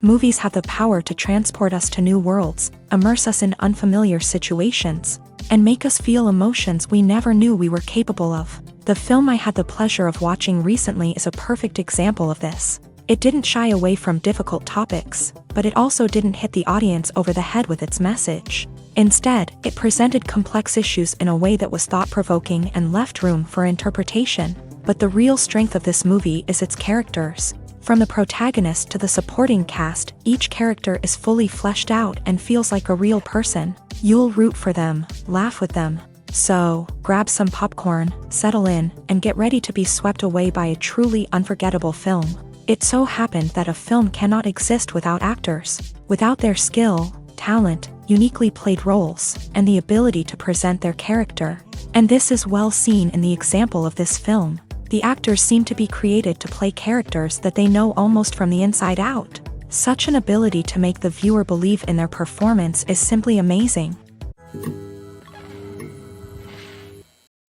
Movies have the power to transport us to new worlds, immerse us in unfamiliar situations, and make us feel emotions we never knew we were capable of. The film I had the pleasure of watching recently is a perfect example of this. It didn't shy away from difficult topics, but it also didn't hit the audience over the head with its message. Instead, it presented complex issues in a way that was thought-provoking and left room for interpretation. But the real strength of this movie is its characters. From the protagonist to the supporting cast, each character is fully fleshed out and feels like a real person. You'll root for them, laugh with them. So, grab some popcorn, settle in, and get ready to be swept away by a truly unforgettable film. It so happened that a film cannot exist without actors. Without their skill, talent, uniquely played roles, and the ability to present their character. And this is well seen in the example of this film. The actors seem to be created to play characters that they know almost from the inside out. Such an ability to make the viewer believe in their performance is simply amazing.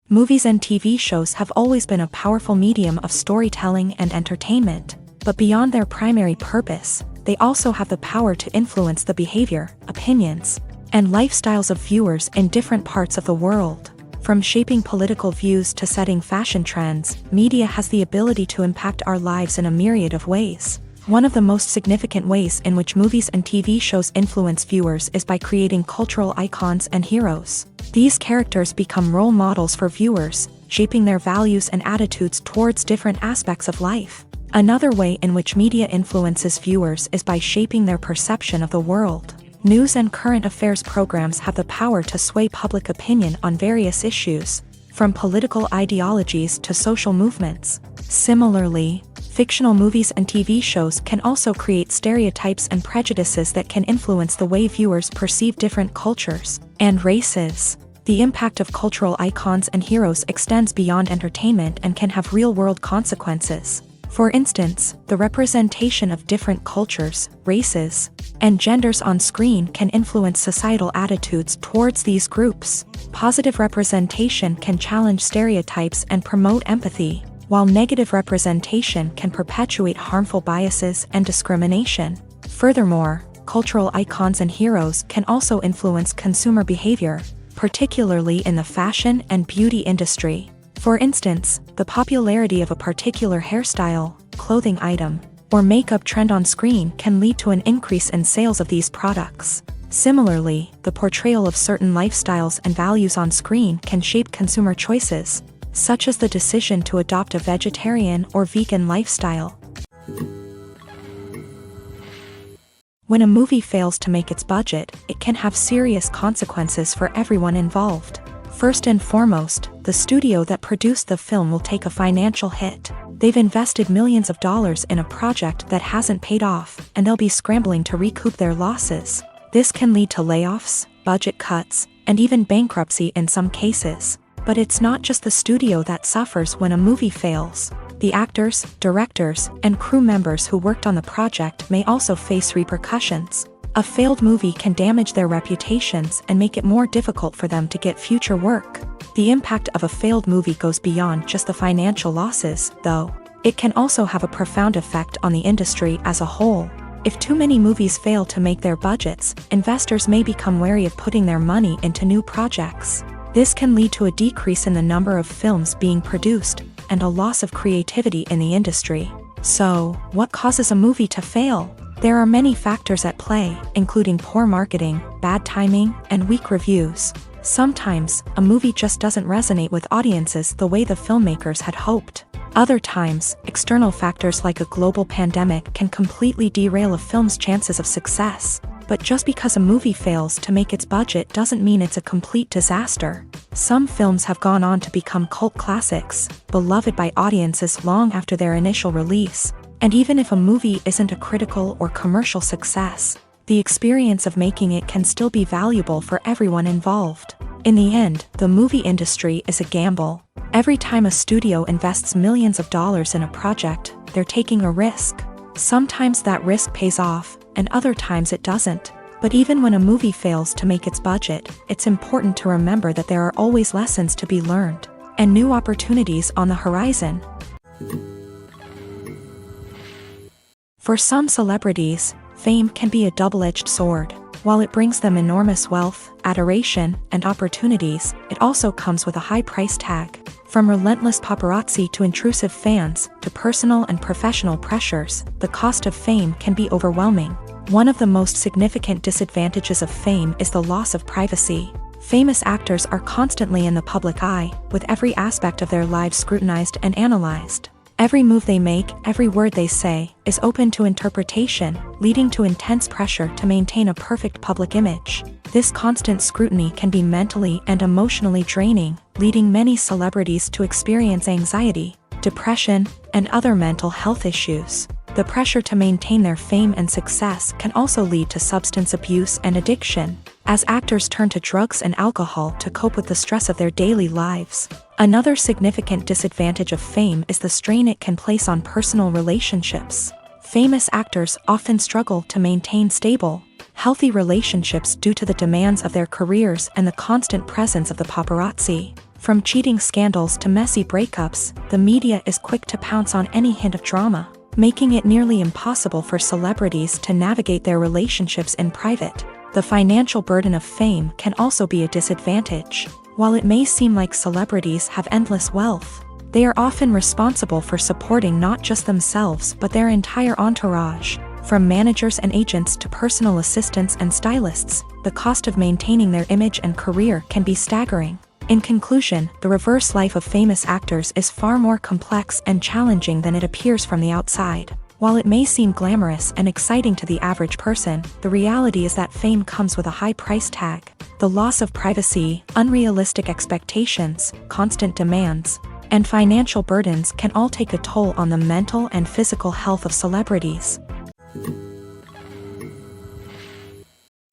Movies and TV shows have always been a powerful medium of storytelling and entertainment, but beyond their primary purpose, they also have the power to influence the behavior, opinions, and lifestyles of viewers in different parts of the world. From shaping political views to setting fashion trends, media has the ability to impact our lives in a myriad of ways. One of the most significant ways in which movies and TV shows influence viewers is by creating cultural icons and heroes. These characters become role models for viewers, shaping their values and attitudes towards different aspects of life. Another way in which media influences viewers is by shaping their perception of the world. News and current affairs programs have the power to sway public opinion on various issues, from political ideologies to social movements. Similarly, fictional movies and TV shows can also create stereotypes and prejudices that can influence the way viewers perceive different cultures and races. The impact of cultural icons and heroes extends beyond entertainment and can have real-world consequences. For instance, the representation of different cultures, races, and genders on screen can influence societal attitudes towards these groups. Positive representation can challenge stereotypes and promote empathy, while negative representation can perpetuate harmful biases and discrimination. Furthermore, cultural icons and heroes can also influence consumer behavior, particularly in the fashion and beauty industry. For instance, the popularity of a particular hairstyle, clothing item, or makeup trend on screen can lead to an increase in sales of these products. Similarly, the portrayal of certain lifestyles and values on screen can shape consumer choices, such as the decision to adopt a vegetarian or vegan lifestyle. When a movie fails to make its budget, it can have serious consequences for everyone involved. First and foremost, the studio that produced the film will take a financial hit. They've invested millions of dollars in a project that hasn't paid off, and they'll be scrambling to recoup their losses. This can lead to layoffs, budget cuts, and even bankruptcy in some cases. But it's not just the studio that suffers when a movie fails. The actors, directors, and crew members who worked on the project may also face repercussions. A failed movie can damage their reputations and make it more difficult for them to get future work. The impact of a failed movie goes beyond just the financial losses, though. It can also have a profound effect on the industry as a whole. If too many movies fail to make their budgets, investors may become wary of putting their money into new projects. This can lead to a decrease in the number of films being produced, and a loss of creativity in the industry. So, what causes a movie to fail? There are many factors at play, including poor marketing, bad timing, and weak reviews. Sometimes, a movie just doesn't resonate with audiences the way the filmmakers had hoped. Other times, external factors like a global pandemic can completely derail a film's chances of success. But just because a movie fails to make its budget doesn't mean it's a complete disaster. Some films have gone on to become cult classics, beloved by audiences long after their initial release. And even if a movie isn't a critical or commercial success, the experience of making it can still be valuable for everyone involved. In the end, the movie industry is a gamble. Every time a studio invests millions of dollars in a project, they're taking a risk. Sometimes that risk pays off, and other times it doesn't. But even when a movie fails to make its budget, it's important to remember that there are always lessons to be learned, and new opportunities on the horizon. For some celebrities, fame can be a double-edged sword. While it brings them enormous wealth, adoration, and opportunities, it also comes with a high price tag. From relentless paparazzi to intrusive fans, to personal and professional pressures, the cost of fame can be overwhelming. One of the most significant disadvantages of fame is the loss of privacy. Famous actors are constantly in the public eye, with every aspect of their lives scrutinized and analyzed. Every move they make, every word they say, is open to interpretation, leading to intense pressure to maintain a perfect public image. This constant scrutiny can be mentally and emotionally draining, leading many celebrities to experience anxiety, depression, and other mental health issues. The pressure to maintain their fame and success can also lead to substance abuse and addiction, as actors turn to drugs and alcohol to cope with the stress of their daily lives. Another significant disadvantage of fame is the strain it can place on personal relationships. Famous actors often struggle to maintain stable, healthy relationships due to the demands of their careers and the constant presence of the paparazzi. From cheating scandals to messy breakups, the media is quick to pounce on any hint of drama, making it nearly impossible for celebrities to navigate their relationships in private. The financial burden of fame can also be a disadvantage. While it may seem like celebrities have endless wealth, they are often responsible for supporting not just themselves but their entire entourage. From managers and agents to personal assistants and stylists, the cost of maintaining their image and career can be staggering. In conclusion, the reverse life of famous actors is far more complex and challenging than it appears from the outside. While it may seem glamorous and exciting to the average person, the reality is that fame comes with a high price tag. The loss of privacy, unrealistic expectations, constant demands, and financial burdens can all take a toll on the mental and physical health of celebrities.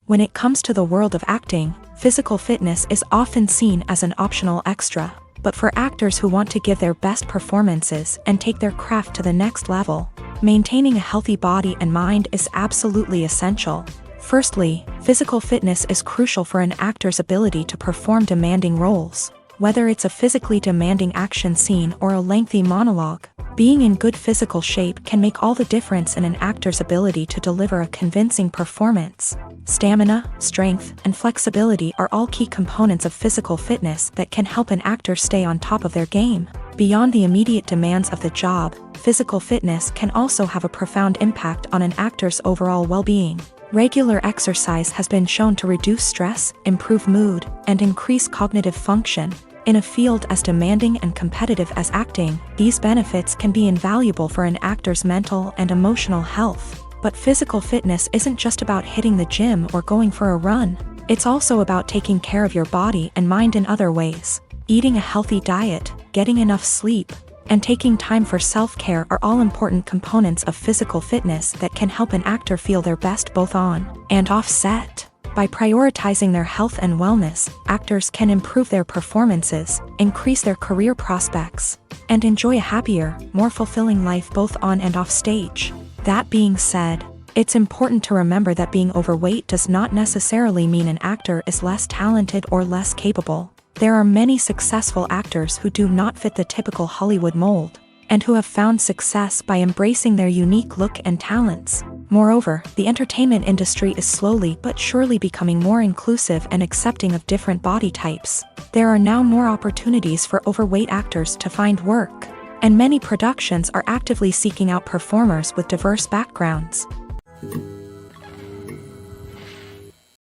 When it comes to the world of acting, physical fitness is often seen as an optional extra. But for actors who want to give their best performances and take their craft to the next level, maintaining a healthy body and mind is absolutely essential. Firstly, physical fitness is crucial for an actor's ability to perform demanding roles. Whether it's a physically demanding action scene or a lengthy monologue, being in good physical shape can make all the difference in an actor's ability to deliver a convincing performance. Stamina, strength, and flexibility are all key components of physical fitness that can help an actor stay on top of their game. Beyond the immediate demands of the job, physical fitness can also have a profound impact on an actor's overall well-being. Regular exercise has been shown to reduce stress, improve mood, and increase cognitive function. In a field as demanding and competitive as acting, these benefits can be invaluable for an actor's mental and emotional health. But physical fitness isn't just about hitting the gym or going for a run. It's also about taking care of your body and mind in other ways. Eating a healthy diet, getting enough sleep, and taking time for self-care are all important components of physical fitness that can help an actor feel their best both on and off set. By prioritizing their health and wellness, actors can improve their performances, increase their career prospects, and enjoy a happier, more fulfilling life both on and off stage. That being said, it's important to remember that being overweight does not necessarily mean an actor is less talented or less capable. There are many successful actors who do not fit the typical Hollywood mold, and who have found success by embracing their unique look and talents. Moreover, the entertainment industry is slowly but surely becoming more inclusive and accepting of different body types. There are now more opportunities for overweight actors to find work, and many productions are actively seeking out performers with diverse backgrounds.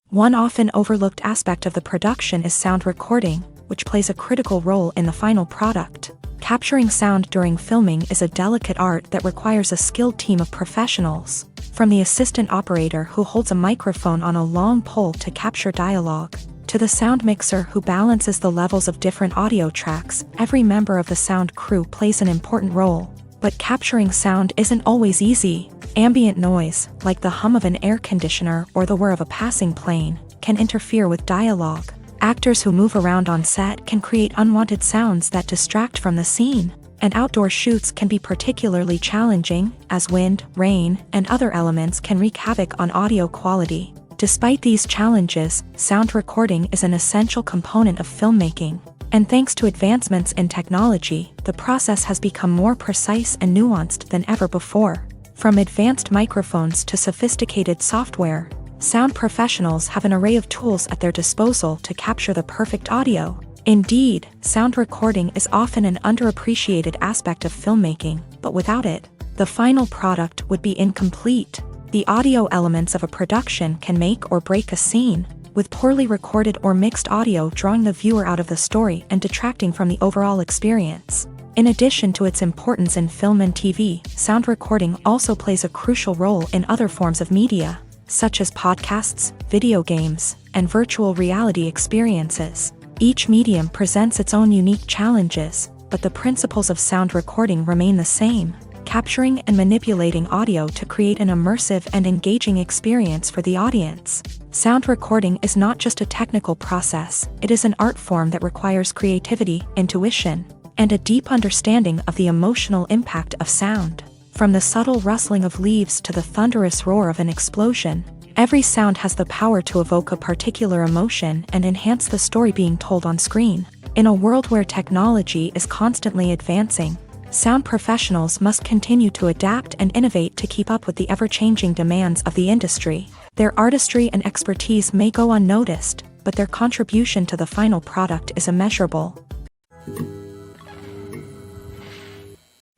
One often overlooked aspect of the production is sound recording, which plays a critical role in the final product. Capturing sound during filming is a delicate art that requires a skilled team of professionals. From the assistant operator who holds a microphone on a long pole to capture dialogue, to the sound mixer who balances the levels of different audio tracks, every member of the sound crew plays an important role. But capturing sound isn't always easy. Ambient noise, like the hum of an air conditioner or the whir of a passing plane, can interfere with dialogue. Actors who move around on set can create unwanted sounds that distract from the scene, and outdoor shoots can be particularly challenging, as wind, rain, and other elements can wreak havoc on audio quality. Despite these challenges, sound recording is an essential component of filmmaking, and thanks to advancements in technology, the process has become more precise and nuanced than ever before. From advanced microphones to sophisticated software, sound professionals have an array of tools at their disposal to capture the perfect audio. Indeed, sound recording is often an underappreciated aspect of filmmaking, but without it, the final product would be incomplete. The audio elements of a production can make or break a scene, with poorly recorded or mixed audio drawing the viewer out of the story and detracting from the overall experience. In addition to its importance in film and TV, sound recording also plays a crucial role in other forms of media, such as podcasts, video games, and virtual reality experiences. Each medium presents its own unique challenges, but the principles of sound recording remain the same, capturing and manipulating audio to create an immersive and engaging experience for the audience. Sound recording is not just a technical process, it is an art form that requires creativity, intuition, and a deep understanding of the emotional impact of sound. From the subtle rustling of leaves to the thunderous roar of an explosion, every sound has the power to evoke a particular emotion and enhance the story being told on screen. In a world where technology is constantly advancing, sound professionals must continue to adapt and innovate to keep up with the ever-changing demands of the industry. Their artistry and expertise may go unnoticed, but their contribution to the final product is immeasurable.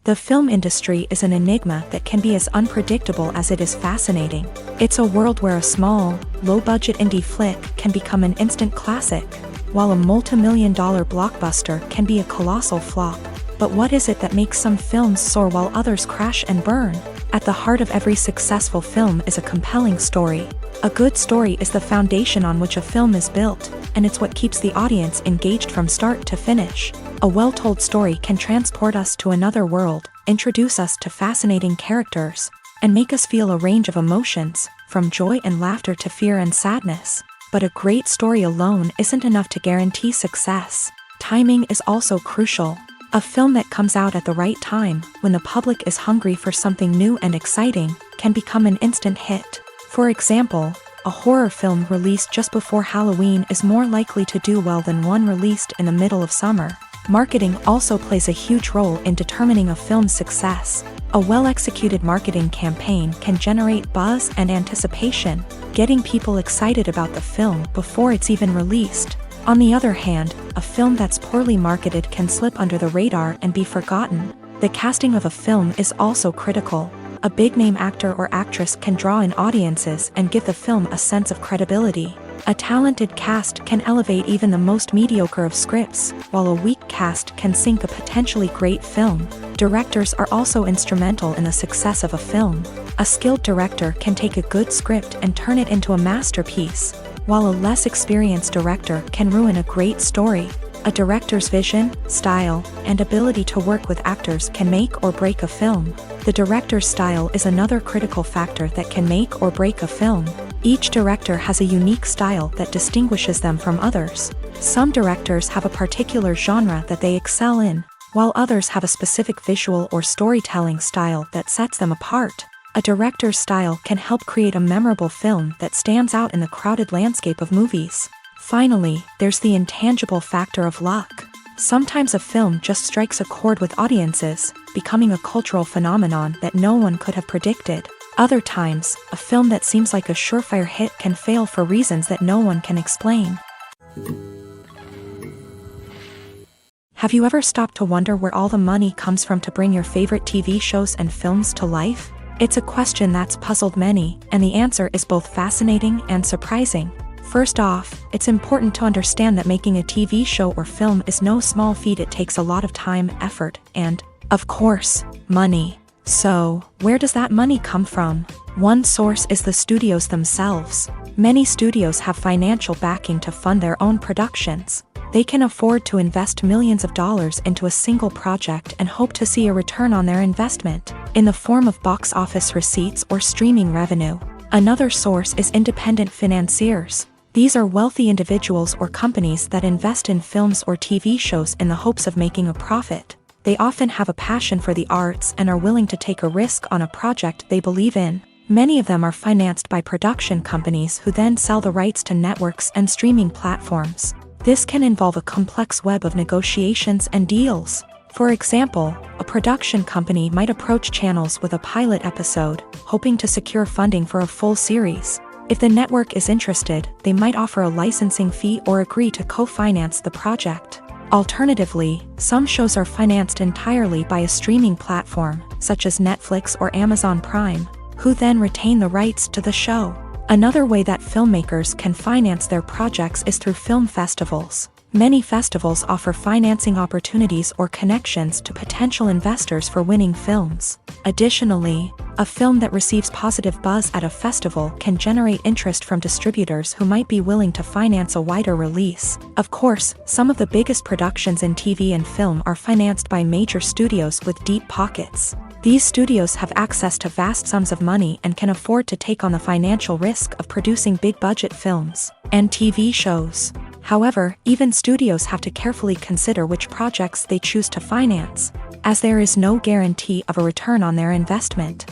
The film industry is an enigma that can be as unpredictable as it is fascinating. It's a world where a small, low-budget indie flick can become an instant classic, while a multi-million-dollar blockbuster can be a colossal flop. But what is it that makes some films soar while others crash and burn? At the heart of every successful film is a compelling story. A good story is the foundation on which a film is built, and it's what keeps the audience engaged from start to finish. A well-told story can transport us to another world, introduce us to fascinating characters, and make us feel a range of emotions, from joy and laughter to fear and sadness. But a great story alone isn't enough to guarantee success. Timing is also crucial. A film that comes out at the right time, when the public is hungry for something new and exciting, can become an instant hit. For example, a horror film released just before Halloween is more likely to do well than one released in the middle of summer. Marketing also plays a huge role in determining a film's success. A well-executed marketing campaign can generate buzz and anticipation, getting people excited about the film before it's even released. On the other hand, a film that's poorly marketed can slip under the radar and be forgotten. The casting of a film is also critical. A big-name actor or actress can draw in audiences and give the film a sense of credibility. A talented cast can elevate even the most mediocre of scripts, while a weak cast can sink a potentially great film. Directors are also instrumental in the success of a film. A skilled director can take a good script and turn it into a masterpiece, while a less experienced director can ruin a great story. A director's vision, style, and ability to work with actors can make or break a film. The director's style is another critical factor that can make or break a film. Each director has a unique style that distinguishes them from others. Some directors have a particular genre that they excel in, while others have a specific visual or storytelling style that sets them apart. A director's style can help create a memorable film that stands out in the crowded landscape of movies. Finally, there's the intangible factor of luck. Sometimes a film just strikes a chord with audiences, becoming a cultural phenomenon that no one could have predicted. Other times, a film that seems like a surefire hit can fail for reasons that no one can explain. Have you ever stopped to wonder where all the money comes from to bring your favorite TV shows and films to life? It's a question that's puzzled many, and the answer is both fascinating and surprising. First off, it's important to understand that making a TV show or film is no small feat. It takes a lot of time, effort, and, of course, money. So, where does that money come from? One source is the studios themselves. Many studios have financial backing to fund their own productions. They can afford to invest millions of dollars into a single project and hope to see a return on their investment, in the form of box office receipts or streaming revenue. Another source is independent financiers. These are wealthy individuals or companies that invest in films or TV shows in the hopes of making a profit. They often have a passion for the arts and are willing to take a risk on a project they believe in. Many of them are financed by production companies who then sell the rights to networks and streaming platforms. This can involve a complex web of negotiations and deals. For example, a production company might approach channels with a pilot episode, hoping to secure funding for a full series. If the network is interested, they might offer a licensing fee or agree to co-finance the project. Alternatively, some shows are financed entirely by a streaming platform, such as Netflix or Amazon Prime, who then retain the rights to the show. Another way that filmmakers can finance their projects is through film festivals. Many festivals offer financing opportunities or connections to potential investors for winning films. Additionally, a film that receives positive buzz at a festival can generate interest from distributors who might be willing to finance a wider release. Of course, some of the biggest productions in TV and film are financed by major studios with deep pockets. These studios have access to vast sums of money and can afford to take on the financial risk of producing big-budget films and TV shows. However, even studios have to carefully consider which projects they choose to finance, as there is no guarantee of a return on their investment.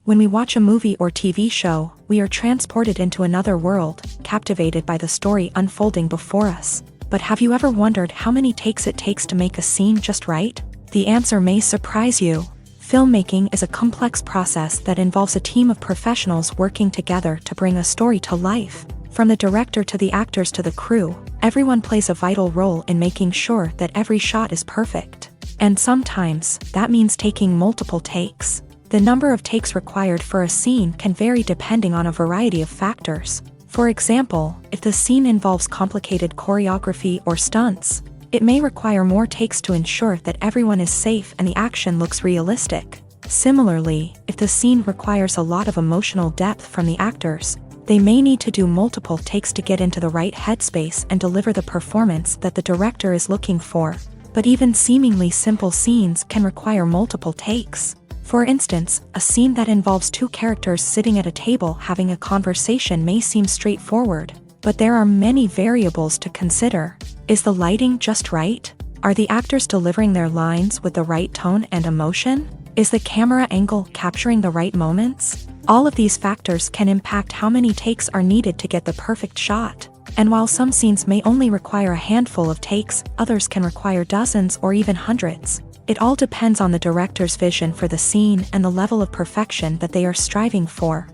When we watch a movie or TV show, we are transported into another world, captivated by the story unfolding before us. But have you ever wondered how many takes it takes to make a scene just right? The answer may surprise you. Filmmaking is a complex process that involves a team of professionals working together to bring a story to life. From the director to the actors to the crew, everyone plays a vital role in making sure that every shot is perfect. And sometimes, that means taking multiple takes. The number of takes required for a scene can vary depending on a variety of factors. For example, if the scene involves complicated choreography or stunts, it may require more takes to ensure that everyone is safe and the action looks realistic. Similarly, if the scene requires a lot of emotional depth from the actors, they may need to do multiple takes to get into the right headspace and deliver the performance that the director is looking for. But even seemingly simple scenes can require multiple takes. For instance, a scene that involves two characters sitting at a table having a conversation may seem straightforward, but there are many variables to consider. Is the lighting just right? Are the actors delivering their lines with the right tone and emotion? Is the camera angle capturing the right moments? All of these factors can impact how many takes are needed to get the perfect shot. And while some scenes may only require a handful of takes, others can require dozens or even hundreds. It all depends on the director's vision for the scene and the level of perfection that they are striving for.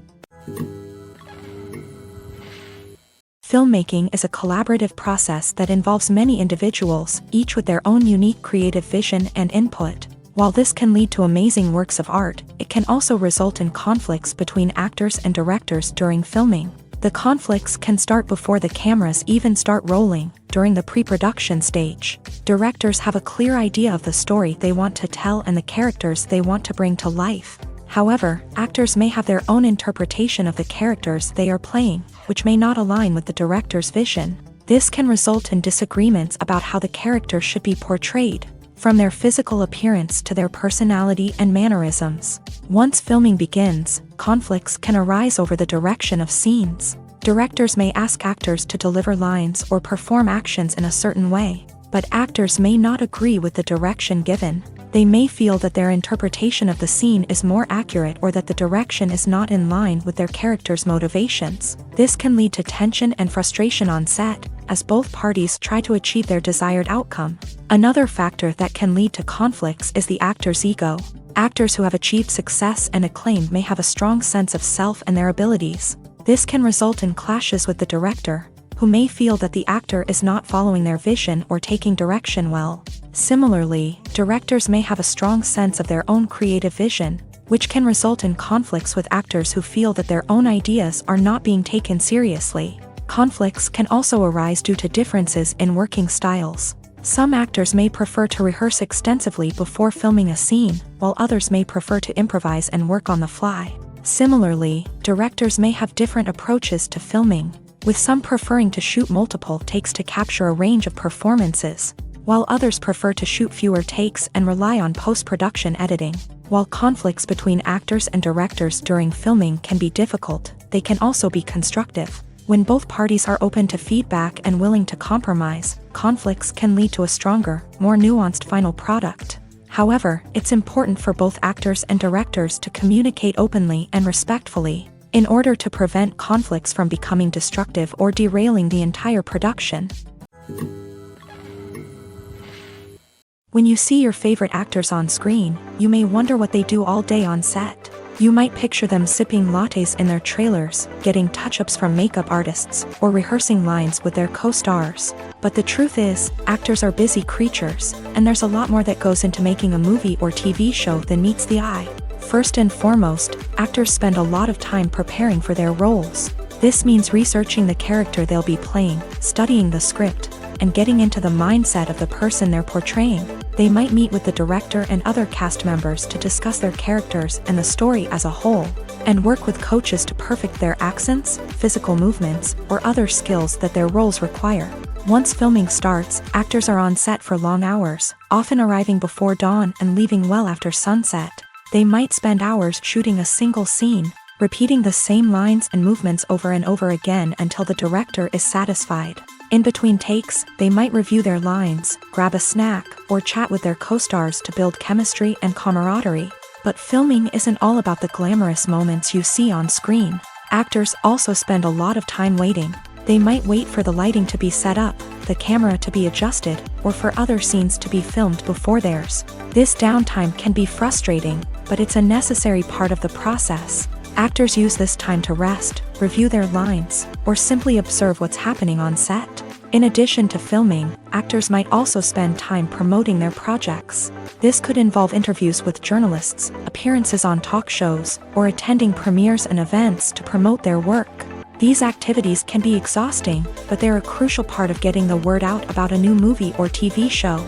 Filmmaking is a collaborative process that involves many individuals, each with their own unique creative vision and input. While this can lead to amazing works of art, it can also result in conflicts between actors and directors during filming. The conflicts can start before the cameras even start rolling, during the pre-production stage. Directors have a clear idea of the story they want to tell and the characters they want to bring to life. However, actors may have their own interpretation of the characters they are playing, which may not align with the director's vision. This can result in disagreements about how the character should be portrayed, from their physical appearance to their personality and mannerisms. Once filming begins, conflicts can arise over the direction of scenes. Directors may ask actors to deliver lines or perform actions in a certain way, but actors may not agree with the direction given. They may feel that their interpretation of the scene is more accurate or that the direction is not in line with their character's motivations. This can lead to tension and frustration on set, as both parties try to achieve their desired outcome. Another factor that can lead to conflicts is the actor's ego. Actors who have achieved success and acclaim may have a strong sense of self and their abilities. This can result in clashes with the director, who may feel that the actor is not following their vision or taking direction well. Similarly, directors may have a strong sense of their own creative vision, which can result in conflicts with actors who feel that their own ideas are not being taken seriously. Conflicts can also arise due to differences in working styles. Some actors may prefer to rehearse extensively before filming a scene, while others may prefer to improvise and work on the fly. Similarly, directors may have different approaches to filming, with some preferring to shoot multiple takes to capture a range of performances, while others prefer to shoot fewer takes and rely on post-production editing. While conflicts between actors and directors during filming can be difficult, they can also be constructive. When both parties are open to feedback and willing to compromise, conflicts can lead to a stronger, more nuanced final product. However, it's important for both actors and directors to communicate openly and respectfully, in order to prevent conflicts from becoming destructive or derailing the entire production. When you see your favorite actors on screen, you may wonder what they do all day on set. You might picture them sipping lattes in their trailers, getting touch-ups from makeup artists, or rehearsing lines with their co-stars. But the truth is, actors are busy creatures, and there's a lot more that goes into making a movie or TV show than meets the eye. First and foremost, actors spend a lot of time preparing for their roles. This means researching the character they'll be playing, studying the script, and getting into the mindset of the person they're portraying. They might meet with the director and other cast members to discuss their characters and the story as a whole, and work with coaches to perfect their accents, physical movements, or other skills that their roles require. Once filming starts, actors are on set for long hours, often arriving before dawn and leaving well after sunset. They might spend hours shooting a single scene, repeating the same lines and movements over and over again until the director is satisfied. In between takes, they might review their lines, grab a snack, or chat with their co-stars to build chemistry and camaraderie. But filming isn't all about the glamorous moments you see on screen. Actors also spend a lot of time waiting. They might wait for the lighting to be set up, the camera to be adjusted, or for other scenes to be filmed before theirs. This downtime can be frustrating, but it's a necessary part of the process. Actors use this time to rest, review their lines, or simply observe what's happening on set. In addition to filming, actors might also spend time promoting their projects. This could involve interviews with journalists, appearances on talk shows, or attending premieres and events to promote their work. These activities can be exhausting, but they're a crucial part of getting the word out about a new movie or TV show.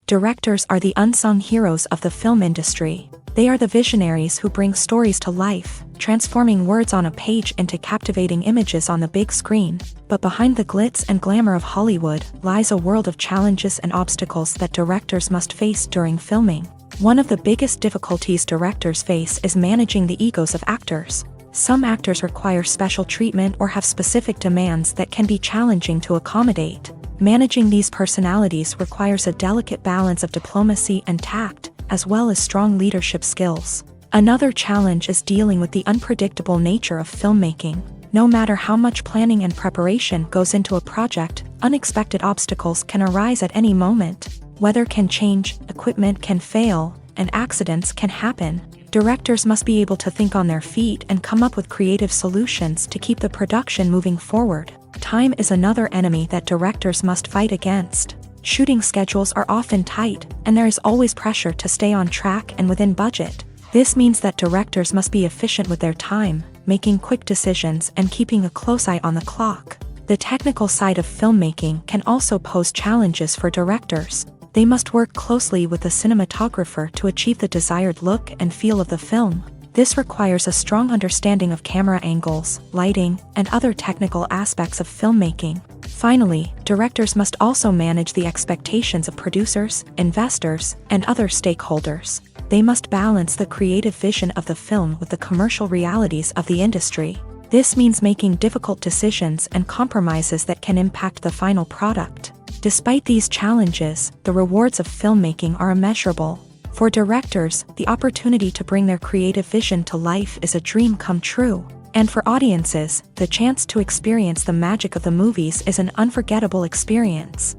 Directors are the unsung heroes of the film industry. They are the visionaries who bring stories to life, transforming words on a page into captivating images on the big screen. But behind the glitz and glamour of Hollywood lies a world of challenges and obstacles that directors must face during filming. One of the biggest difficulties directors face is managing the egos of actors. Some actors require special treatment or have specific demands that can be challenging to accommodate. Managing these personalities requires a delicate balance of diplomacy and tact, as well as strong leadership skills. Another challenge is dealing with the unpredictable nature of filmmaking. No matter how much planning and preparation goes into a project, unexpected obstacles can arise at any moment. Weather can change, equipment can fail, and accidents can happen. Directors must be able to think on their feet and come up with creative solutions to keep the production moving forward. Time is another enemy that directors must fight against. Shooting schedules are often tight, and there is always pressure to stay on track and within budget. This means that directors must be efficient with their time, making quick decisions and keeping a close eye on the clock. The technical side of filmmaking can also pose challenges for directors. They must work closely with the cinematographer to achieve the desired look and feel of the film. This requires a strong understanding of camera angles, lighting, and other technical aspects of filmmaking. Finally, directors must also manage the expectations of producers, investors, and other stakeholders. They must balance the creative vision of the film with the commercial realities of the industry. This means making difficult decisions and compromises that can impact the final product. Despite these challenges, the rewards of filmmaking are immeasurable. For directors, the opportunity to bring their creative vision to life is a dream come true. And for audiences, the chance to experience the magic of the movies is an unforgettable experience.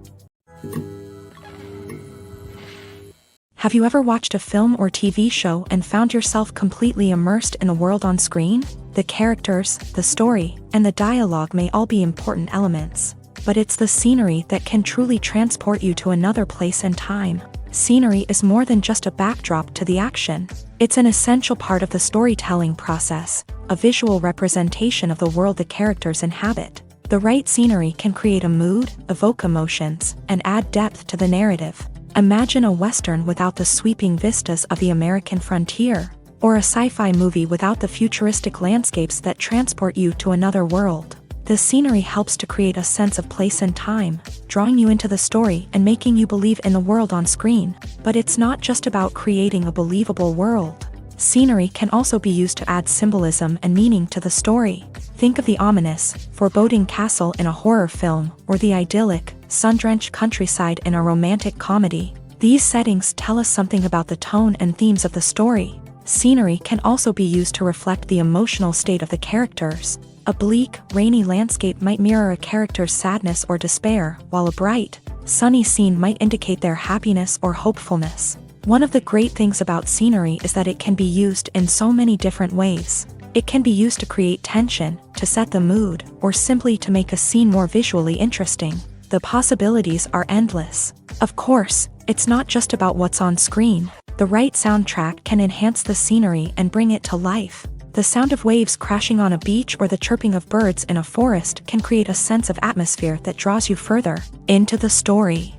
Have you ever watched a film or TV show and found yourself completely immersed in the world on screen? The characters, the story, and the dialogue may all be important elements. But it's the scenery that can truly transport you to another place and time. Scenery is more than just a backdrop to the action. It's an essential part of the storytelling process, a visual representation of the world the characters inhabit. The right scenery can create a mood, evoke emotions, and add depth to the narrative. Imagine a Western without the sweeping vistas of the American frontier, or a sci-fi movie without the futuristic landscapes that transport you to another world. The scenery helps to create a sense of place and time, drawing you into the story and making you believe in the world on screen. But it's not just about creating a believable world. Scenery can also be used to add symbolism and meaning to the story. Think of the ominous, foreboding castle in a horror film, or the idyllic, sun-drenched countryside in a romantic comedy. These settings tell us something about the tone and themes of the story. Scenery can also be used to reflect the emotional state of the characters. A bleak, rainy landscape might mirror a character's sadness or despair, while a bright, sunny scene might indicate their happiness or hopefulness. One of the great things about scenery is that it can be used in so many different ways. It can be used to create tension, to set the mood, or simply to make a scene more visually interesting. The possibilities are endless. Of course, it's not just about what's on screen. The right soundtrack can enhance the scenery and bring it to life. The sound of waves crashing on a beach or the chirping of birds in a forest can create a sense of atmosphere that draws you further into the story.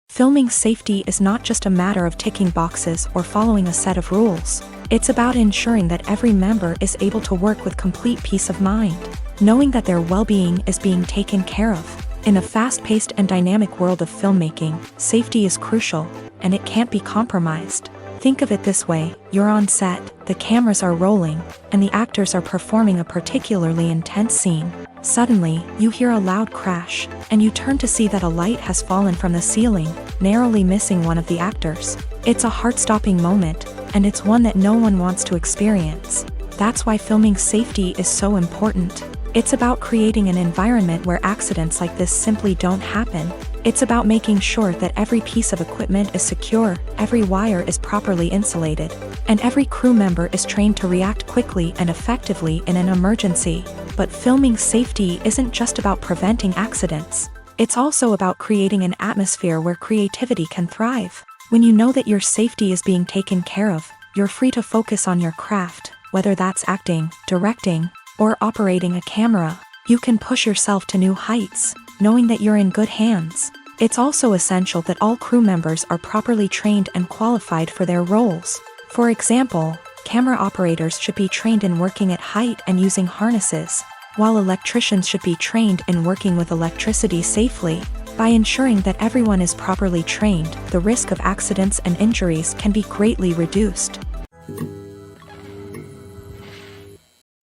Filming safety is not just a matter of ticking boxes or following a set of rules. It's about ensuring that every member is able to work with complete peace of mind, knowing that their well-being is being taken care of. In a fast-paced and dynamic world of filmmaking, safety is crucial, and it can't be compromised. Think of it this way: you're on set, the cameras are rolling, and the actors are performing a particularly intense scene. Suddenly, you hear a loud crash, and you turn to see that a light has fallen from the ceiling, narrowly missing one of the actors. It's a heart-stopping moment, and it's one that no one wants to experience. That's why filming safety is so important. It's about creating an environment where accidents like this simply don't happen. It's about making sure that every piece of equipment is secure, every wire is properly insulated, and every crew member is trained to react quickly and effectively in an emergency. But filming safety isn't just about preventing accidents. It's also about creating an atmosphere where creativity can thrive. When you know that your safety is being taken care of, you're free to focus on your craft, whether that's acting, directing, or operating a camera. You can push yourself to new heights, knowing that you're in good hands. It's also essential that all crew members are properly trained and qualified for their roles. For example, camera operators should be trained in working at height and using harnesses, while electricians should be trained in working with electricity safely. By ensuring that everyone is properly trained, the risk of accidents and injuries can be greatly reduced.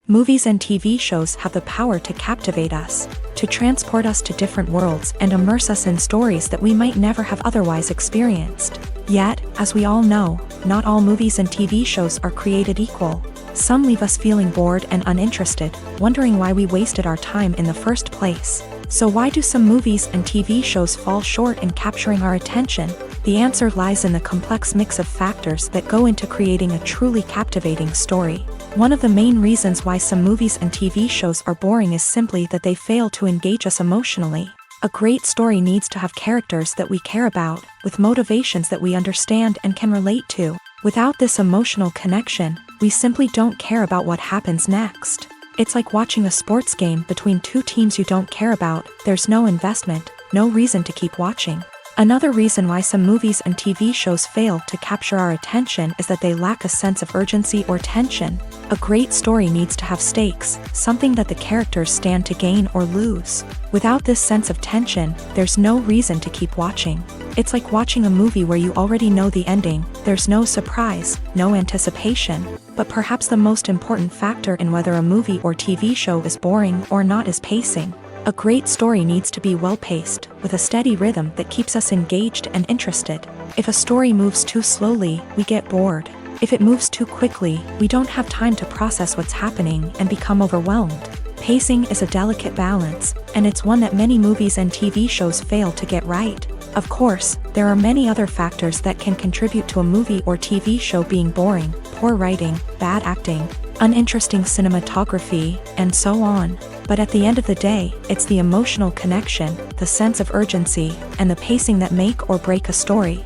Movies and TV shows have the power to captivate us, to transport us to different worlds and immerse us in stories that we might never have otherwise experienced. Yet, as we all know, not all movies and TV shows are created equal. Some leave us feeling bored and uninterested, wondering why we wasted our time in the first place. So why do some movies and TV shows fall short in capturing our attention? The answer lies in the complex mix of factors that go into creating a truly captivating story. One of the main reasons why some movies and TV shows are boring is simply that they fail to engage us emotionally. A great story needs to have characters that we care about, with motivations that we understand and can relate to. Without this emotional connection, we simply don't care about what happens next. It's like watching a sports game between two teams you don't care about. There's no investment, no reason to keep watching. Another reason why some movies and TV shows fail to capture our attention is that they lack a sense of urgency or tension. A great story needs to have stakes, something that the characters stand to gain or lose. Without this sense of tension, there's no reason to keep watching. It's like watching a movie where you already know the ending. There's no surprise, no anticipation. But perhaps the most important factor in whether a movie or TV show is boring or not is pacing. A great story needs to be well-paced, with a steady rhythm that keeps us engaged and interested. If a story moves too slowly, we get bored. If it moves too quickly, we don't have time to process what's happening and become overwhelmed. Pacing is a delicate balance, and it's one that many movies and TV shows fail to get right. Of course, there are many other factors that can contribute to a movie or TV show being boring: poor writing, bad acting, uninteresting cinematography, and so on. But at the end of the day, it's the emotional connection, the sense of urgency, and the pacing that make or break a story.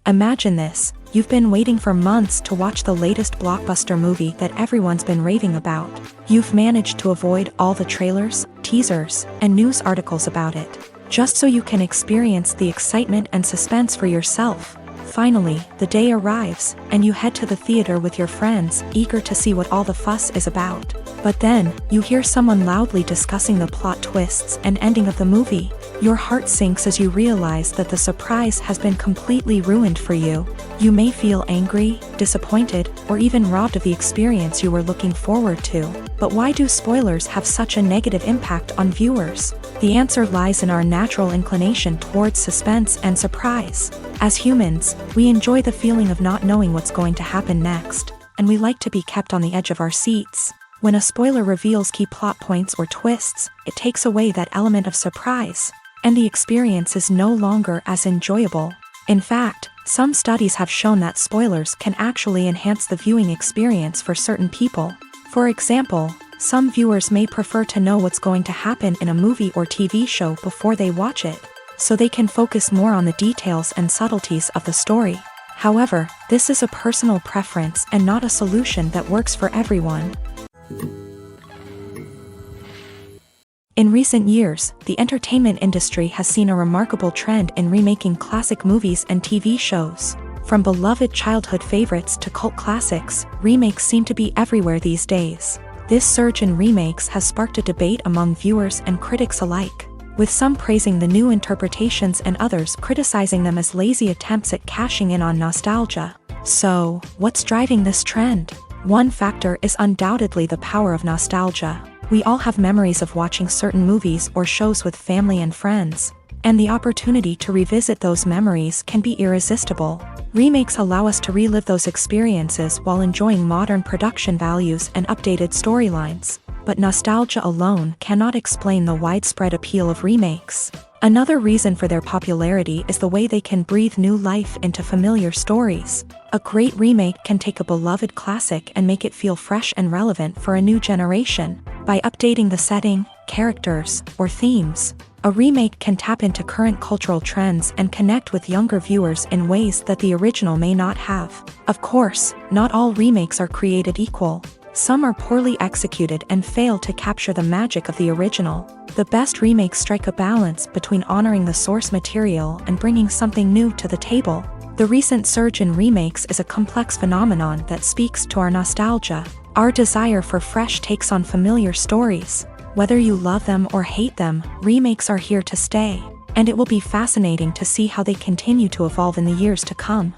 Imagine this: you've been waiting for months to watch the latest blockbuster movie that everyone's been raving about. You've managed to avoid all the trailers, teasers, and news articles about it, just so you can experience the excitement and suspense for yourself. Finally, the day arrives, and you head to the theater with your friends, eager to see what all the fuss is about. But then, you hear someone loudly discussing the plot twists and ending of the movie. Your heart sinks as you realize that the surprise has been completely ruined for you. You may feel angry, disappointed, or even robbed of the experience you were looking forward to. But why do spoilers have such a negative impact on viewers? The answer lies in our natural inclination towards suspense and surprise. As humans, we enjoy the feeling of not knowing what's going to happen next, and we like to be kept on the edge of our seats. When a spoiler reveals key plot points or twists, it takes away that element of surprise, and the experience is no longer as enjoyable. In fact, some studies have shown that spoilers can actually enhance the viewing experience for certain people. For example, some viewers may prefer to know what's going to happen in a movie or TV show before they watch it, so they can focus more on the details and subtleties of the story. However, this is a personal preference and not a solution that works for everyone. In recent years, the entertainment industry has seen a remarkable trend in remaking classic movies and TV shows. From beloved childhood favorites to cult classics, remakes seem to be everywhere these days. This surge in remakes has sparked a debate among viewers and critics alike, with some praising the new interpretations and others criticizing them as lazy attempts at cashing in on nostalgia. So, what's driving this trend? One factor is undoubtedly the power of nostalgia. We all have memories of watching certain movies or shows with family and friends, and the opportunity to revisit those memories can be irresistible. Remakes allow us to relive those experiences while enjoying modern production values and updated storylines, but nostalgia alone cannot explain the widespread appeal of remakes. Another reason for their popularity is the way they can breathe new life into familiar stories. A great remake can take a beloved classic and make it feel fresh and relevant for a new generation. By updating the setting, characters, or themes, a remake can tap into current cultural trends and connect with younger viewers in ways that the original may not have. Of course, not all remakes are created equal. Some are poorly executed and fail to capture the magic of the original. The best remakes strike a balance between honoring the source material and bringing something new to the table. The recent surge in remakes is a complex phenomenon that speaks to our nostalgia, our desire for fresh takes on familiar stories. Whether you love them or hate them, remakes are here to stay, and it will be fascinating to see how they continue to evolve in the years to come.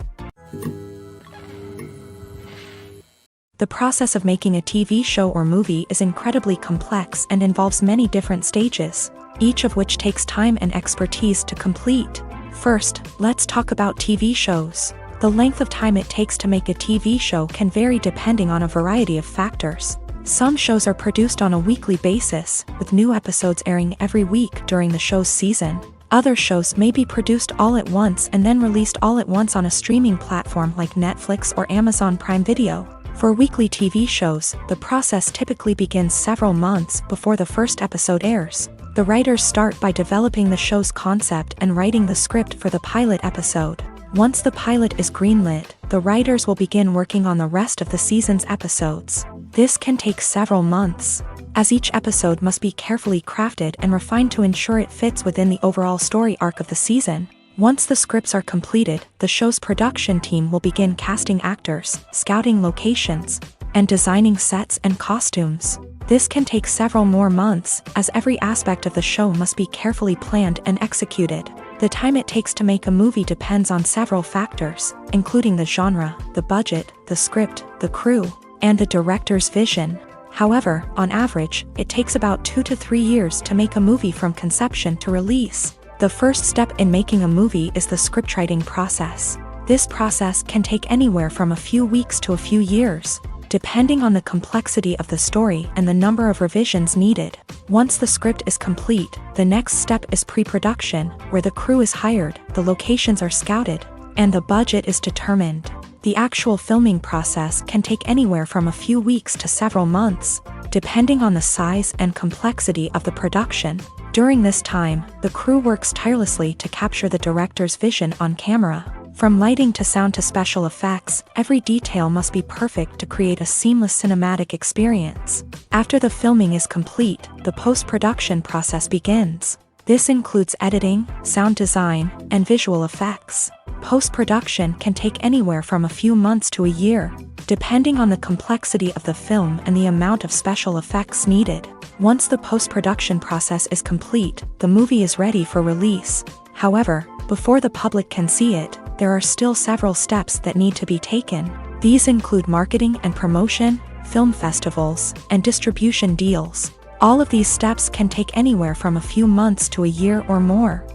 The process of making a TV show or movie is incredibly complex and involves many different stages, each of which takes time and expertise to complete. First, let's talk about TV shows. The length of time it takes to make a TV show can vary depending on a variety of factors. Some shows are produced on a weekly basis, with new episodes airing every week during the show's season. Other shows may be produced all at once and then released all at once on a streaming platform like Netflix or Amazon Prime Video. For weekly TV shows, the process typically begins several months before the first episode airs. The writers start by developing the show's concept and writing the script for the pilot episode. Once the pilot is greenlit, the writers will begin working on the rest of the season's episodes. This can take several months, as each episode must be carefully crafted and refined to ensure it fits within the overall story arc of the season. Once the scripts are completed, the show's production team will begin casting actors, scouting locations, and designing sets and costumes. This can take several more months, as every aspect of the show must be carefully planned and executed. The time it takes to make a movie depends on several factors, including the genre, the budget, the script, the crew, and the director's vision. However, on average, it takes about 2 to 3 years to make a movie from conception to release. The first step in making a movie is the scriptwriting process. This process can take anywhere from a few weeks to a few years, depending on the complexity of the story and the number of revisions needed. Once the script is complete, the next step is pre-production, where the crew is hired, the locations are scouted, and the budget is determined. The actual filming process can take anywhere from a few weeks to several months, depending on the size and complexity of the production. During this time, the crew works tirelessly to capture the director's vision on camera. From lighting to sound to special effects, every detail must be perfect to create a seamless cinematic experience. After the filming is complete, the post-production process begins. This includes editing, sound design, and visual effects. Post-production can take anywhere from a few months to a year, depending on the complexity of the film and the amount of special effects needed. Once the post-production process is complete, the movie is ready for release. However, before the public can see it, there are still several steps that need to be taken. These include marketing and promotion, film festivals, and distribution deals. All of these steps can take anywhere from a few months to a year or more.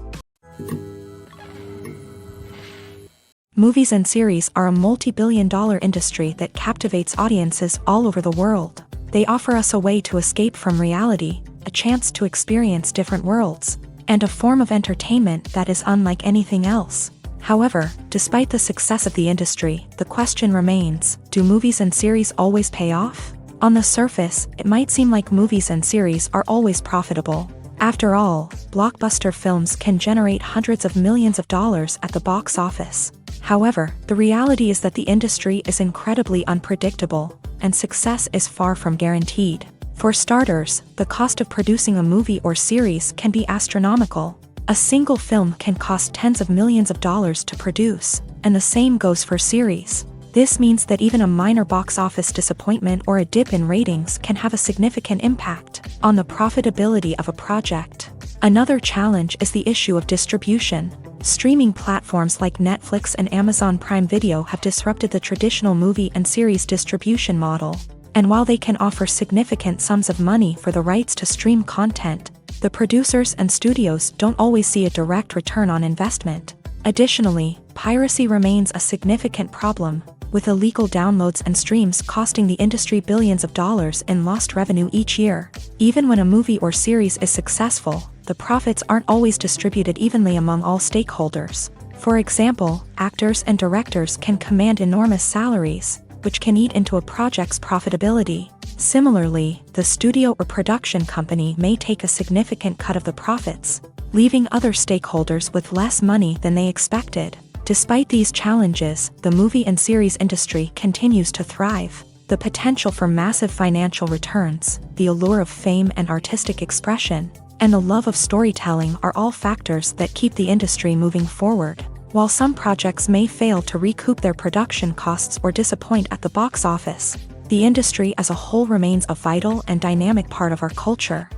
Movies and series are a multi-billion-dollar industry that captivates audiences all over the world. They offer us a way to escape from reality, a chance to experience different worlds, and a form of entertainment that is unlike anything else. However, despite the success of the industry, the question remains, do movies and series always pay off? On the surface, it might seem like movies and series are always profitable. After all, blockbuster films can generate hundreds of millions of dollars at the box office. However, the reality is that the industry is incredibly unpredictable, and success is far from guaranteed. For starters, the cost of producing a movie or series can be astronomical. A single film can cost tens of millions of dollars to produce, and the same goes for series. This means that even a minor box office disappointment or a dip in ratings can have a significant impact on the profitability of a project. Another challenge is the issue of distribution. Streaming platforms like Netflix and Amazon Prime Video have disrupted the traditional movie and series distribution model. And while they can offer significant sums of money for the rights to stream content, the producers and studios don't always see a direct return on investment. Additionally, piracy remains a significant problem, with illegal downloads and streams costing the industry billions of dollars in lost revenue each year. Even when a movie or series is successful, the profits aren't always distributed evenly among all stakeholders. For example, actors and directors can command enormous salaries, which can eat into a project's profitability. Similarly, the studio or production company may take a significant cut of the profits, leaving other stakeholders with less money than they expected. Despite these challenges, the movie and series industry continues to thrive. The potential for massive financial returns, the allure of fame and artistic expression, and the love of storytelling are all factors that keep the industry moving forward. While some projects may fail to recoup their production costs or disappoint at the box office, the industry as a whole remains a vital and dynamic part of our culture.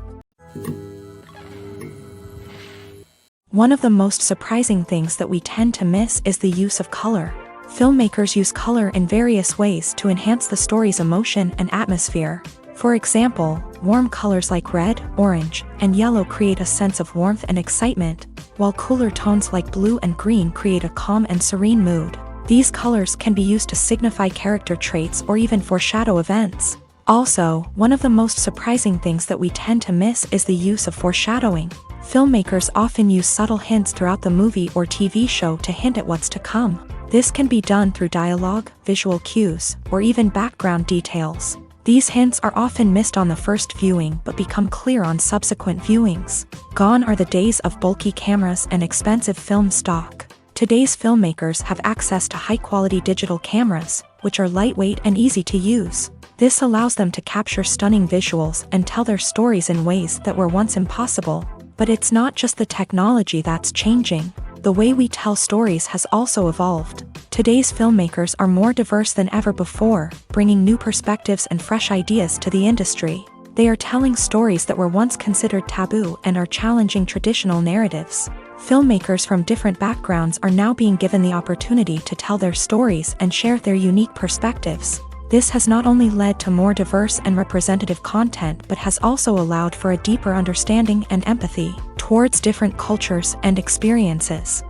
One of the most surprising things that we tend to miss is the use of color. Filmmakers use color in various ways to enhance the story's emotion and atmosphere. For example, warm colors like red, orange, and yellow create a sense of warmth and excitement, while cooler tones like blue and green create a calm and serene mood. These colors can be used to signify character traits or even foreshadow events. Also, one of the most surprising things that we tend to miss is the use of foreshadowing. Filmmakers often use subtle hints throughout the movie or TV show to hint at what's to come. This can be done through dialogue, visual cues, or even background details. These hints are often missed on the first viewing but become clear on subsequent viewings. Gone are the days of bulky cameras and expensive film stock. Today's filmmakers have access to high-quality digital cameras, which are lightweight and easy to use. This allows them to capture stunning visuals and tell their stories in ways that were once impossible. But it's not just the technology that's changing. The way we tell stories has also evolved. Today's filmmakers are more diverse than ever before, bringing new perspectives and fresh ideas to the industry. They are telling stories that were once considered taboo and are challenging traditional narratives. Filmmakers from different backgrounds are now being given the opportunity to tell their stories and share their unique perspectives. This has not only led to more diverse and representative content but has also allowed for a deeper understanding and empathy towards different cultures and experiences.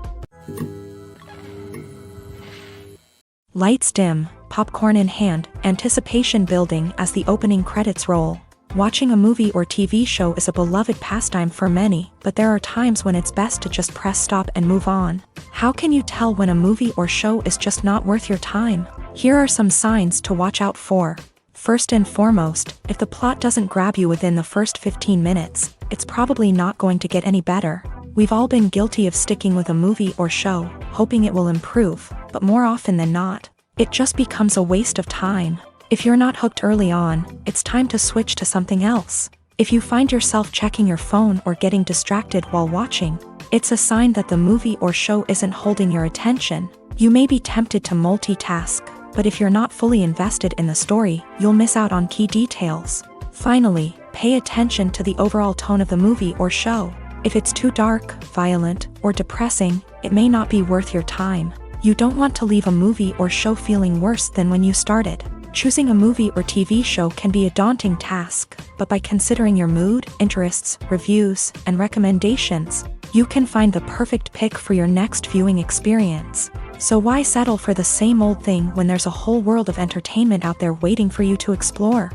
Lights dim, popcorn in hand, anticipation building as the opening credits roll. Watching a movie or TV show is a beloved pastime for many, but there are times when it's best to just press stop and move on. How can you tell when a movie or show is just not worth your time? Here are some signs to watch out for. First and foremost, if the plot doesn't grab you within the first 15 minutes, it's probably not going to get any better. We've all been guilty of sticking with a movie or show, hoping it will improve, but more often than not, it just becomes a waste of time. If you're not hooked early on, it's time to switch to something else. If you find yourself checking your phone or getting distracted while watching, it's a sign that the movie or show isn't holding your attention. You may be tempted to multitask, but if you're not fully invested in the story, you'll miss out on key details. Finally, pay attention to the overall tone of the movie or show. If it's too dark, violent, or depressing, it may not be worth your time. You don't want to leave a movie or show feeling worse than when you started. Choosing a movie or TV show can be a daunting task, but by considering your mood, interests, reviews, and recommendations, you can find the perfect pick for your next viewing experience. So why settle for the same old thing when there's a whole world of entertainment out there waiting for you to explore?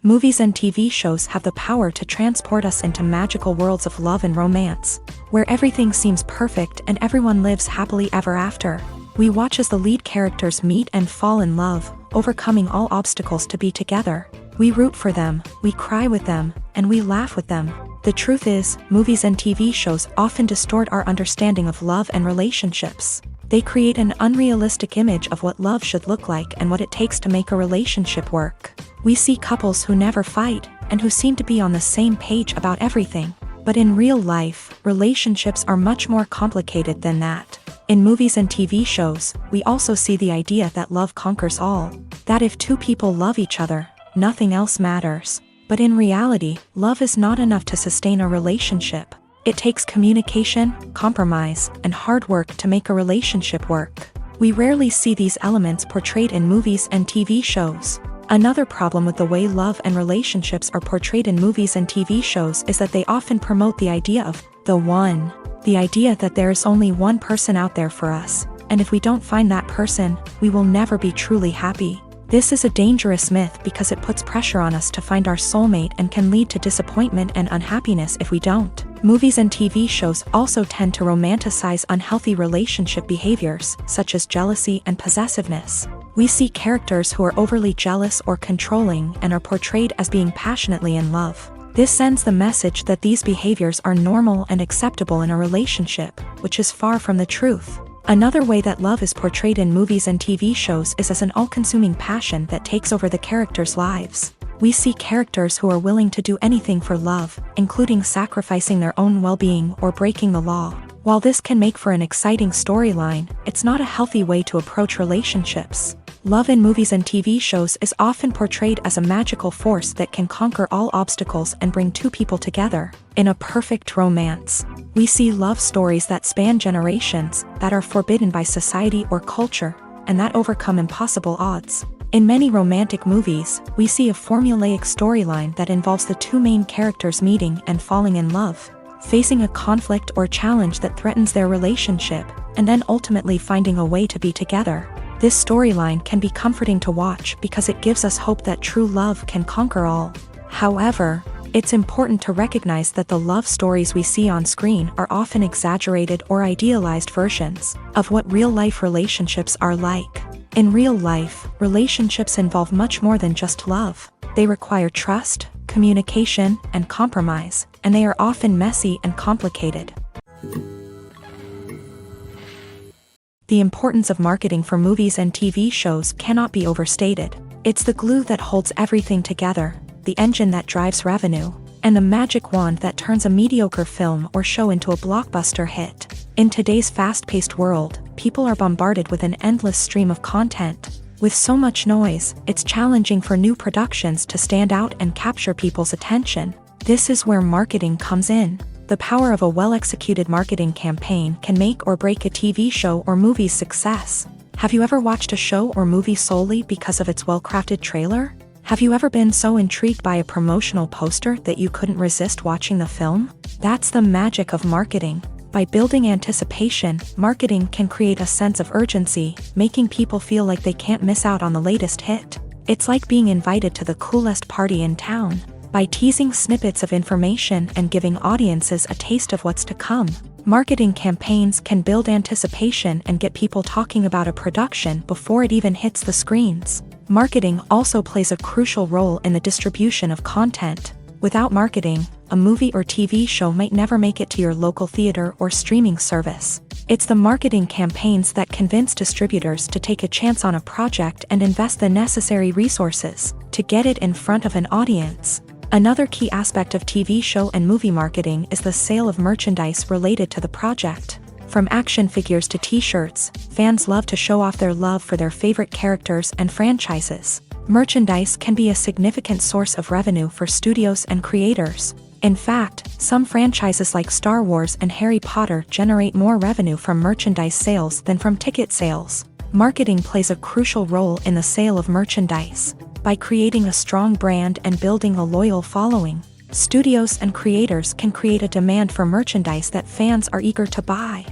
Movies and TV shows have the power to transport us into magical worlds of love and romance, where everything seems perfect and everyone lives happily ever after. We watch as the lead characters meet and fall in love, overcoming all obstacles to be together. We root for them, we cry with them, and we laugh with them. The truth is, movies and TV shows often distort our understanding of love and relationships. They create an unrealistic image of what love should look like and what it takes to make a relationship work. We see couples who never fight, and who seem to be on the same page about everything. But in real life, relationships are much more complicated than that. In movies and TV shows, we also see the idea that love conquers all. That if two people love each other, nothing else matters. But in reality, love is not enough to sustain a relationship. It takes communication, compromise, and hard work to make a relationship work. We rarely see these elements portrayed in movies and TV shows. Another problem with the way love and relationships are portrayed in movies and TV shows is that they often promote the idea of the one. The idea that there is only one person out there for us, and if we don't find that person, we will never be truly happy. This is a dangerous myth because it puts pressure on us to find our soulmate and can lead to disappointment and unhappiness if we don't. Movies and TV shows also tend to romanticize unhealthy relationship behaviors, such as jealousy and possessiveness. We see characters who are overly jealous or controlling and are portrayed as being passionately in love. This sends the message that these behaviors are normal and acceptable in a relationship, which is far from the truth. Another way that love is portrayed in movies and TV shows is as an all-consuming passion that takes over the characters' lives. We see characters who are willing to do anything for love, including sacrificing their own well-being or breaking the law. While this can make for an exciting storyline, it's not a healthy way to approach relationships. Love in movies and TV shows is often portrayed as a magical force that can conquer all obstacles and bring two people together in a perfect romance. We see love stories that span generations, that are forbidden by society or culture, and that overcome impossible odds. In many romantic movies, we see a formulaic storyline that involves the two main characters meeting and falling in love, facing a conflict or challenge that threatens their relationship, and then ultimately finding a way to be together. This storyline can be comforting to watch because it gives us hope that true love can conquer all. However, it's important to recognize that the love stories we see on screen are often exaggerated or idealized versions of what real-life relationships are like. In real life, relationships involve much more than just love. They require trust, communication, and compromise, and they are often messy and complicated. The importance of marketing for movies and TV shows cannot be overstated. It's the glue that holds everything together, the engine that drives revenue, and the magic wand that turns a mediocre film or show into a blockbuster hit. In today's fast-paced world, people are bombarded with an endless stream of content. With so much noise, it's challenging for new productions to stand out and capture people's attention. This is where marketing comes in. The power of a well-executed marketing campaign can make or break a TV show or movie's success. Have you ever watched a show or movie solely because of its well-crafted trailer? Have you ever been so intrigued by a promotional poster that you couldn't resist watching the film? That's the magic of marketing. By building anticipation, marketing can create a sense of urgency, making people feel like they can't miss out on the latest hit. It's like being invited to the coolest party in town. By teasing snippets of information and giving audiences a taste of what's to come, marketing campaigns can build anticipation and get people talking about a production before it even hits the screens. Marketing also plays a crucial role in the distribution of content. Without marketing, a movie or TV show might never make it to your local theater or streaming service. It's the marketing campaigns that convince distributors to take a chance on a project and invest the necessary resources to get it in front of an audience. Another key aspect of TV show and movie marketing is the sale of merchandise related to the project. From action figures to t-shirts, fans love to show off their love for their favorite characters and franchises. Merchandise can be a significant source of revenue for studios and creators. In fact, some franchises like Star Wars and Harry Potter generate more revenue from merchandise sales than from ticket sales. Marketing plays a crucial role in the sale of merchandise. By creating a strong brand and building a loyal following, studios and creators can create a demand for merchandise that fans are eager to buy.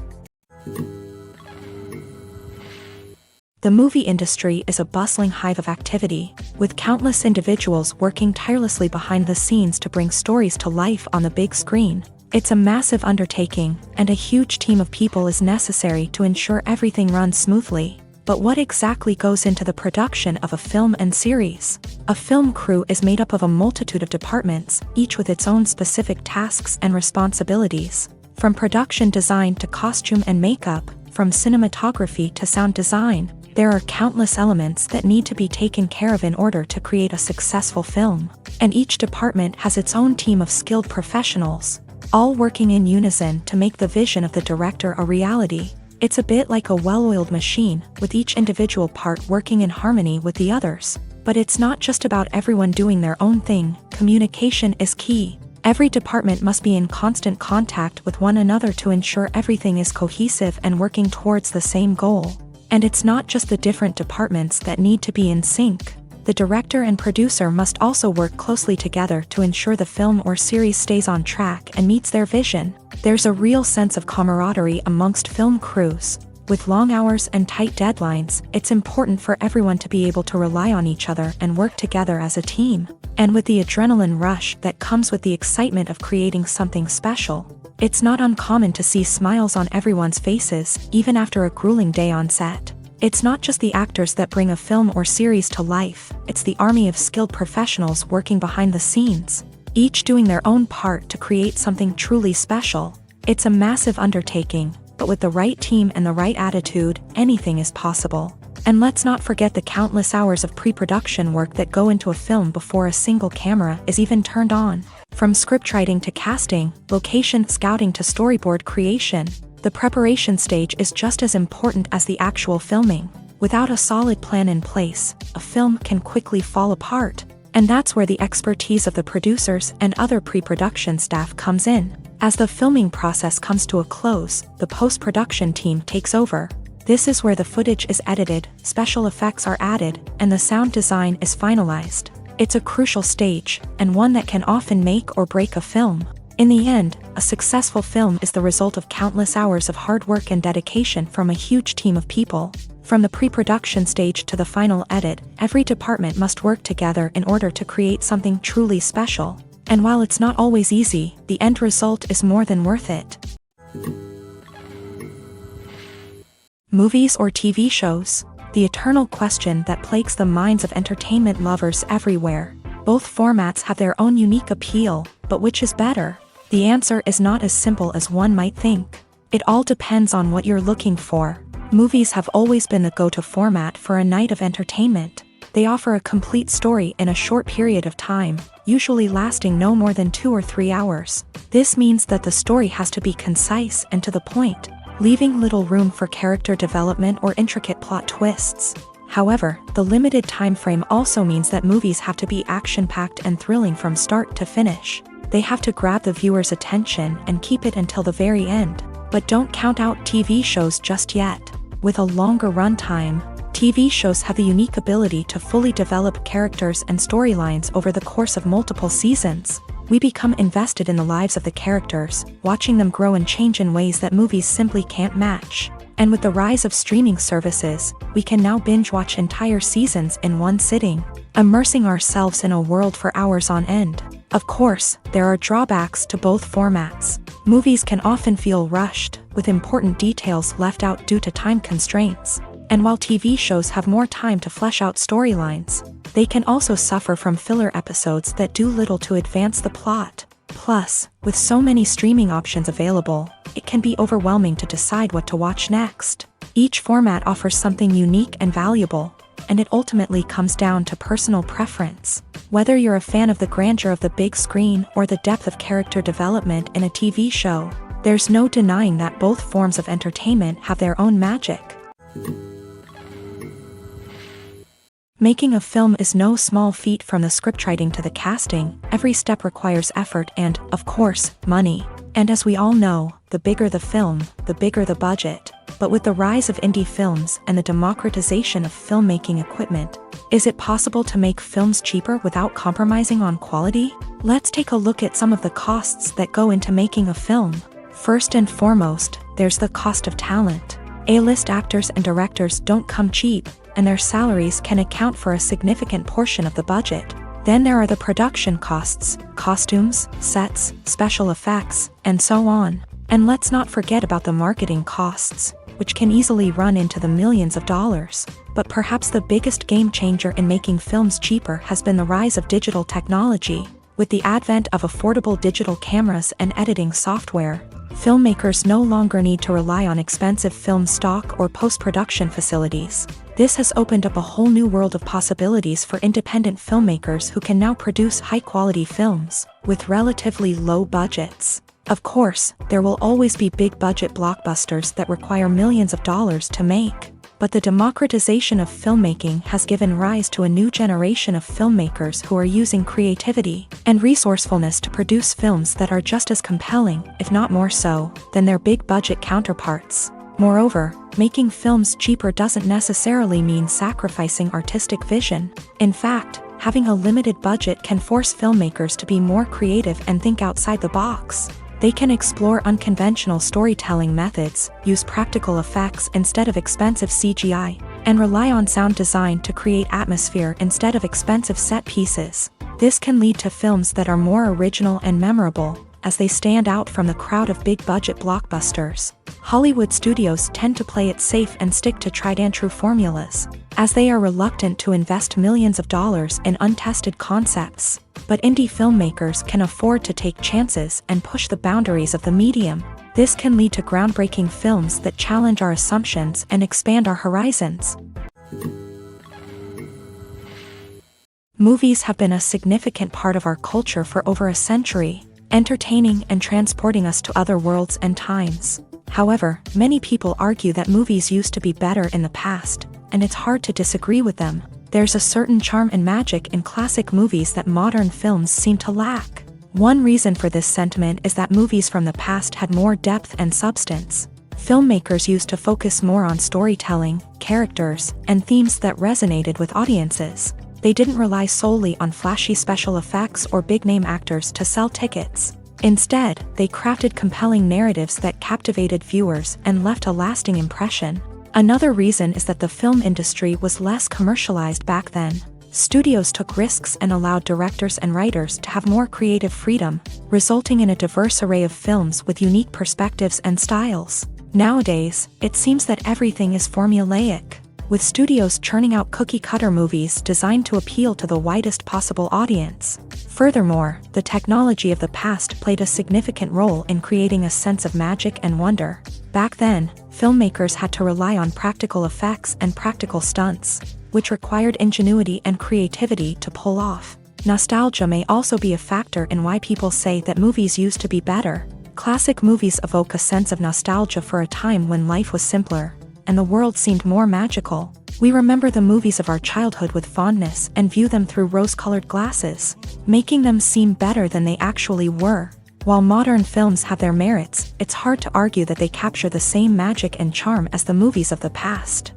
The movie industry is a bustling hive of activity, with countless individuals working tirelessly behind the scenes to bring stories to life on the big screen. It's a massive undertaking, and a huge team of people is necessary to ensure everything runs smoothly. But what exactly goes into the production of a film and series? A film crew is made up of a multitude of departments, each with its own specific tasks and responsibilities. From production design to costume and makeup, from cinematography to sound design, there are countless elements that need to be taken care of in order to create a successful film. And each department has its own team of skilled professionals, all working in unison to make the vision of the director a reality. It's a bit like a well-oiled machine, with each individual part working in harmony with the others. But it's not just about everyone doing their own thing. Communication is key. Every department must be in constant contact with one another to ensure everything is cohesive and working towards the same goal. And it's not just the different departments that need to be in sync. The director and producer must also work closely together to ensure the film or series stays on track and meets their vision. There's a real sense of camaraderie amongst film crews. With long hours and tight deadlines, it's important for everyone to be able to rely on each other and work together as a team. And with the adrenaline rush that comes with the excitement of creating something special, it's not uncommon to see smiles on everyone's faces, even after a grueling day on set. It's not just the actors that bring a film or series to life, it's the army of skilled professionals working behind the scenes, each doing their own part to create something truly special. It's a massive undertaking, but with the right team and the right attitude, anything is possible. And let's not forget the countless hours of pre-production work that go into a film before a single camera is even turned on. From scriptwriting to casting, location scouting to storyboard creation, the preparation stage is just as important as the actual filming. Without a solid plan in place, a film can quickly fall apart. And that's where the expertise of the producers and other pre-production staff comes in. As the filming process comes to a close, the post-production team takes over. This is where the footage is edited, special effects are added, and the sound design is finalized. It's a crucial stage, and one that can often make or break a film. In the end, a successful film is the result of countless hours of hard work and dedication from a huge team of people. From the pre-production stage to the final edit, every department must work together in order to create something truly special. And while it's not always easy, the end result is more than worth it. Movies or TV shows? The eternal question that plagues the minds of entertainment lovers everywhere. Both formats have their own unique appeal, but which is better? The answer is not as simple as one might think. It all depends on what you're looking for. Movies have always been the go-to format for a night of entertainment. They offer a complete story in a short period of time, usually lasting no more than 2 or 3 hours. This means that the story has to be concise and to the point, leaving little room for character development or intricate plot twists. However, the limited time frame also means that movies have to be action-packed and thrilling from start to finish. They have to grab the viewer's attention and keep it until the very end. But don't count out TV shows just yet. With a longer runtime, TV shows have the unique ability to fully develop characters and storylines over the course of multiple seasons. We become invested in the lives of the characters, watching them grow and change in ways that movies simply can't match. And with the rise of streaming services, we can now binge-watch entire seasons in one sitting, immersing ourselves in a world for hours on end. Of course, there are drawbacks to both formats. Movies can often feel rushed, with important details left out due to time constraints. And while TV shows have more time to flesh out storylines, they can also suffer from filler episodes that do little to advance the plot. Plus, with so many streaming options available, it can be overwhelming to decide what to watch next. Each format offers something unique and valuable, and it ultimately comes down to personal preference. Whether you're a fan of the grandeur of the big screen or the depth of character development in a TV show, there's no denying that both forms of entertainment have their own magic. Making a film is no small feat. From the scriptwriting to the casting, every step requires effort and, of course, money. And as we all know, the bigger the film, the bigger the budget. But with the rise of indie films and the democratization of filmmaking equipment, is it possible to make films cheaper without compromising on quality? Let's take a look at some of the costs that go into making a film. First and foremost, there's the cost of talent. A-list actors and directors don't come cheap, and their salaries can account for a significant portion of the budget. Then there are the production costs, costumes, sets, special effects, and so on. And let's not forget about the marketing costs, which can easily run into the millions of dollars. But perhaps the biggest game changer in making films cheaper has been the rise of digital technology. With the advent of affordable digital cameras and editing software, filmmakers no longer need to rely on expensive film stock or post-production facilities. This has opened up a whole new world of possibilities for independent filmmakers who can now produce high-quality films with relatively low budgets. Of course, there will always be big-budget blockbusters that require millions of dollars to make. But the democratization of filmmaking has given rise to a new generation of filmmakers who are using creativity and resourcefulness to produce films that are just as compelling, if not more so, than their big-budget counterparts. Moreover, making films cheaper doesn't necessarily mean sacrificing artistic vision. In fact, having a limited budget can force filmmakers to be more creative and think outside the box. They can explore unconventional storytelling methods, use practical effects instead of expensive CGI, and rely on sound design to create atmosphere instead of expensive set pieces. This can lead to films that are more original and memorable, as they stand out from the crowd of big-budget blockbusters. Hollywood studios tend to play it safe and stick to tried-and-true formulas, as they are reluctant to invest millions of dollars in untested concepts. But indie filmmakers can afford to take chances and push the boundaries of the medium. This can lead to groundbreaking films that challenge our assumptions and expand our horizons. Movies have been a significant part of our culture for over a century, entertaining and transporting us to other worlds and times. However, many people argue that movies used to be better in the past, and it's hard to disagree with them. There's a certain charm and magic in classic movies that modern films seem to lack. One reason for this sentiment is that movies from the past had more depth and substance. Filmmakers used to focus more on storytelling, characters, and themes that resonated with audiences. They didn't rely solely on flashy special effects or big-name actors to sell tickets. Instead, they crafted compelling narratives that captivated viewers and left a lasting impression. Another reason is that the film industry was less commercialized back then. Studios took risks and allowed directors and writers to have more creative freedom, resulting in a diverse array of films with unique perspectives and styles. Nowadays, it seems that everything is formulaic, with studios churning out cookie-cutter movies designed to appeal to the widest possible audience. Furthermore, the technology of the past played a significant role in creating a sense of magic and wonder. Back then, filmmakers had to rely on practical effects and practical stunts, which required ingenuity and creativity to pull off. Nostalgia may also be a factor in why people say that movies used to be better. Classic movies evoke a sense of nostalgia for a time when life was simpler, and the world seemed more magical. We remember the movies of our childhood with fondness and view them through rose-colored glasses, making them seem better than they actually were. While modern films have their merits, it's hard to argue that they capture the same magic and charm as the movies of the past.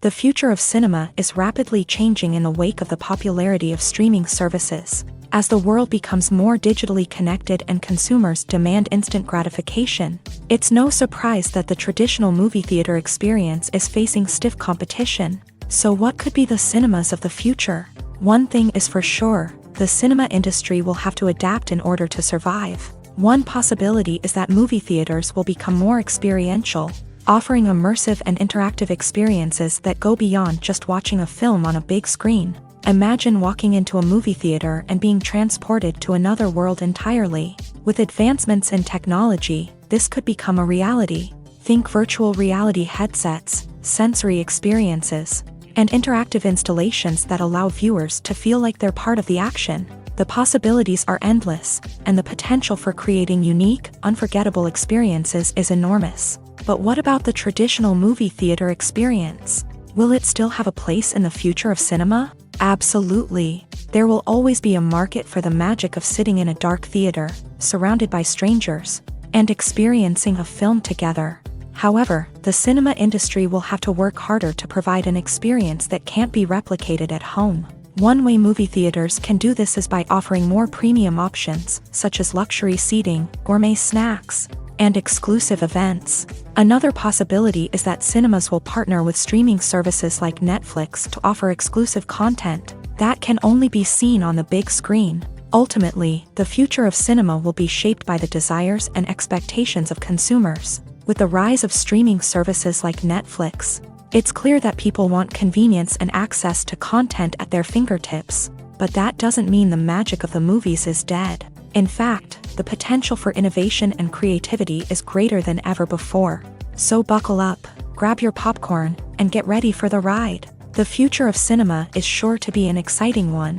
The future of cinema is rapidly changing in the wake of the popularity of streaming services. As the world becomes more digitally connected and consumers demand instant gratification, it's no surprise that the traditional movie theater experience is facing stiff competition. So what could be the cinemas of the future? One thing is for sure, the cinema industry will have to adapt in order to survive. One possibility is that movie theaters will become more experiential, offering immersive and interactive experiences that go beyond just watching a film on a big screen. Imagine walking into a movie theater and being transported to another world entirely. With advancements in technology, this could become a reality. Think virtual reality headsets, sensory experiences, and interactive installations that allow viewers to feel like they're part of the action. The possibilities are endless, and the potential for creating unique, unforgettable experiences is enormous. But what about the traditional movie theater experience? Will it still have a place in the future of cinema? Absolutely. There will always be a market for the magic of sitting in a dark theater, surrounded by strangers, and experiencing a film together. However, the cinema industry will have to work harder to provide an experience that can't be replicated at home. One way movie theaters can do this is by offering more premium options, such as luxury seating, gourmet snacks, and exclusive events. Another possibility is that cinemas will partner with streaming services like Netflix to offer exclusive content that can only be seen on the big screen. Ultimately, the future of cinema will be shaped by the desires and expectations of consumers. With the rise of streaming services like Netflix, it's clear that people want convenience and access to content at their fingertips. But that doesn't mean the magic of the movies is dead. In fact, the potential for innovation and creativity is greater than ever before. So buckle up, grab your popcorn, and get ready for the ride. The future of cinema is sure to be an exciting one.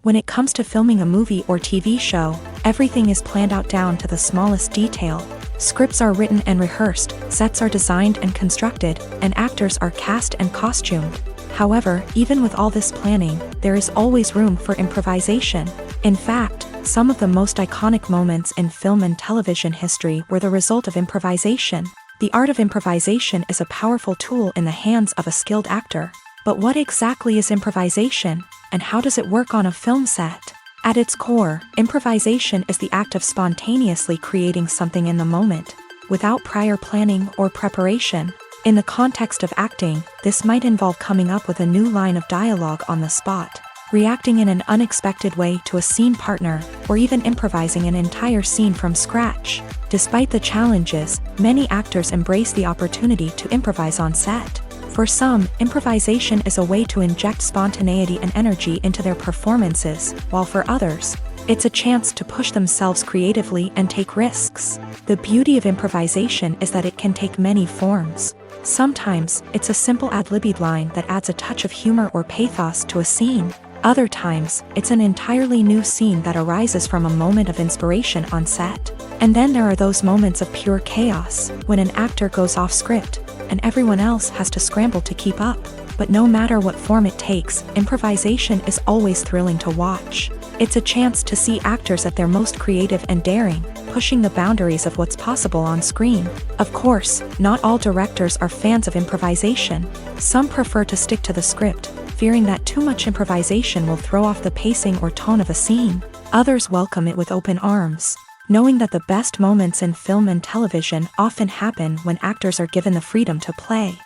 When it comes to filming a movie or TV show, everything is planned out down to the smallest detail. Scripts are written and rehearsed, sets are designed and constructed, and actors are cast and costumed. However, even with all this planning, there is always room for improvisation. In fact, some of the most iconic moments in film and television history were the result of improvisation. The art of improvisation is a powerful tool in the hands of a skilled actor. But what exactly is improvisation, and how does it work on a film set? At its core, improvisation is the act of spontaneously creating something in the moment, without prior planning or preparation. In the context of acting, this might involve coming up with a new line of dialogue on the spot, reacting in an unexpected way to a scene partner, or even improvising an entire scene from scratch. Despite the challenges, many actors embrace the opportunity to improvise on set. For some, improvisation is a way to inject spontaneity and energy into their performances, while for others, it's a chance to push themselves creatively and take risks. The beauty of improvisation is that it can take many forms. Sometimes, it's a simple ad-libbed line that adds a touch of humor or pathos to a scene. Other times, it's an entirely new scene that arises from a moment of inspiration on set. And then there are those moments of pure chaos, when an actor goes off script, and everyone else has to scramble to keep up. But no matter what form it takes, improvisation is always thrilling to watch. It's a chance to see actors at their most creative and daring, pushing the boundaries of what's possible on screen. Of course, not all directors are fans of improvisation. Some prefer to stick to the script, fearing that too much improvisation will throw off the pacing or tone of a scene. Others welcome it with open arms, knowing that the best moments in film and television often happen when actors are given the freedom to play.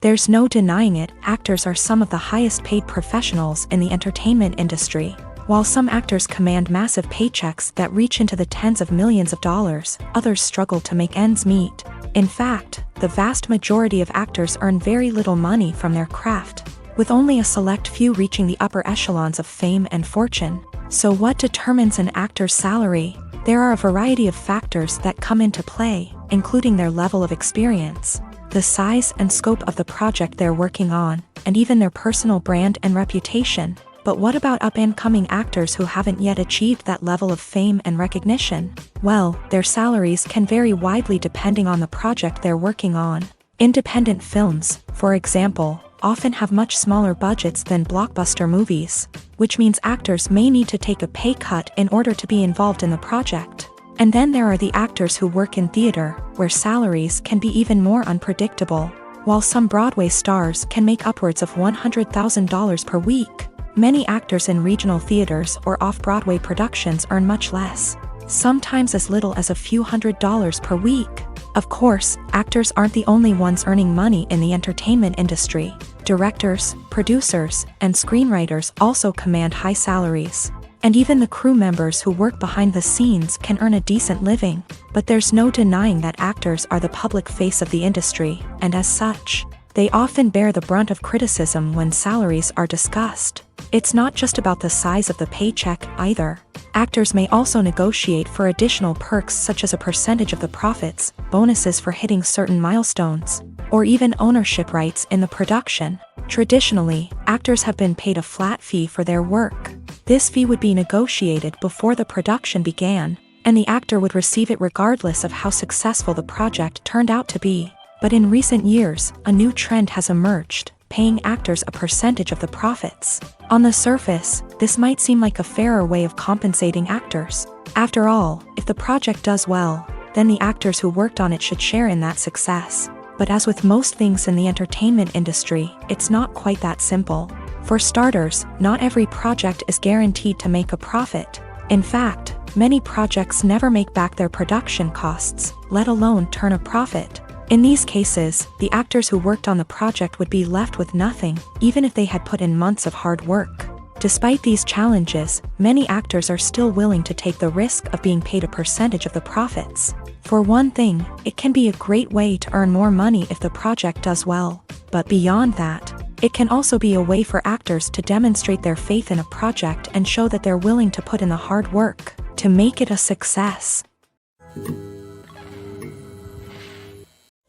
There's no denying it, actors are some of the highest paid professionals in the entertainment industry. While some actors command massive paychecks that reach into the tens of millions of dollars, others struggle to make ends meet. In fact, the vast majority of actors earn very little money from their craft, with only a select few reaching the upper echelons of fame and fortune. So what determines an actor's salary? There are a variety of factors that come into play, including their level of experience, the size and scope of the project they're working on, and even their personal brand and reputation. But what about up-and-coming actors who haven't yet achieved that level of fame and recognition? Well, their salaries can vary widely depending on the project they're working on. Independent films, for example, often have much smaller budgets than blockbuster movies, which means actors may need to take a pay cut in order to be involved in the project. And then there are the actors who work in theater, where salaries can be even more unpredictable. While some Broadway stars can make upwards of $100,000 per week, many actors in regional theaters or off-Broadway productions earn much less, sometimes as little as a few $100s per week. Of course, actors aren't the only ones earning money in the entertainment industry. Directors, producers, and screenwriters also command high salaries. And even the crew members who work behind the scenes can earn a decent living. But there's no denying that actors are the public face of the industry, and as such, they often bear the brunt of criticism when salaries are discussed. It's not just about the size of the paycheck either. Actors may also negotiate for additional perks such as a percentage of the profits, bonuses for hitting certain milestones, or even ownership rights in the production. Traditionally, actors have been paid a flat fee for their work. This fee would be negotiated before the production began, and the actor would receive it regardless of how successful the project turned out to be. But in recent years, a new trend has emerged. paying actors a percentage of the profits. On the surface, this might seem like a fairer way of compensating actors. After all, if the project does well, then the actors who worked on it should share in that success. But as with most things in the entertainment industry, it's not quite that simple. For starters, not every project is guaranteed to make a profit. In fact, many projects never make back their production costs, let alone turn a profit. In these cases, the actors who worked on the project would be left with nothing, even if they had put in months of hard work. Despite these challenges, many actors are still willing to take the risk of being paid a percentage of the profits. For one thing, it can be a great way to earn more money if the project does well. But beyond that, it can also be a way for actors to demonstrate their faith in a project and show that they're willing to put in the hard work to make it a success.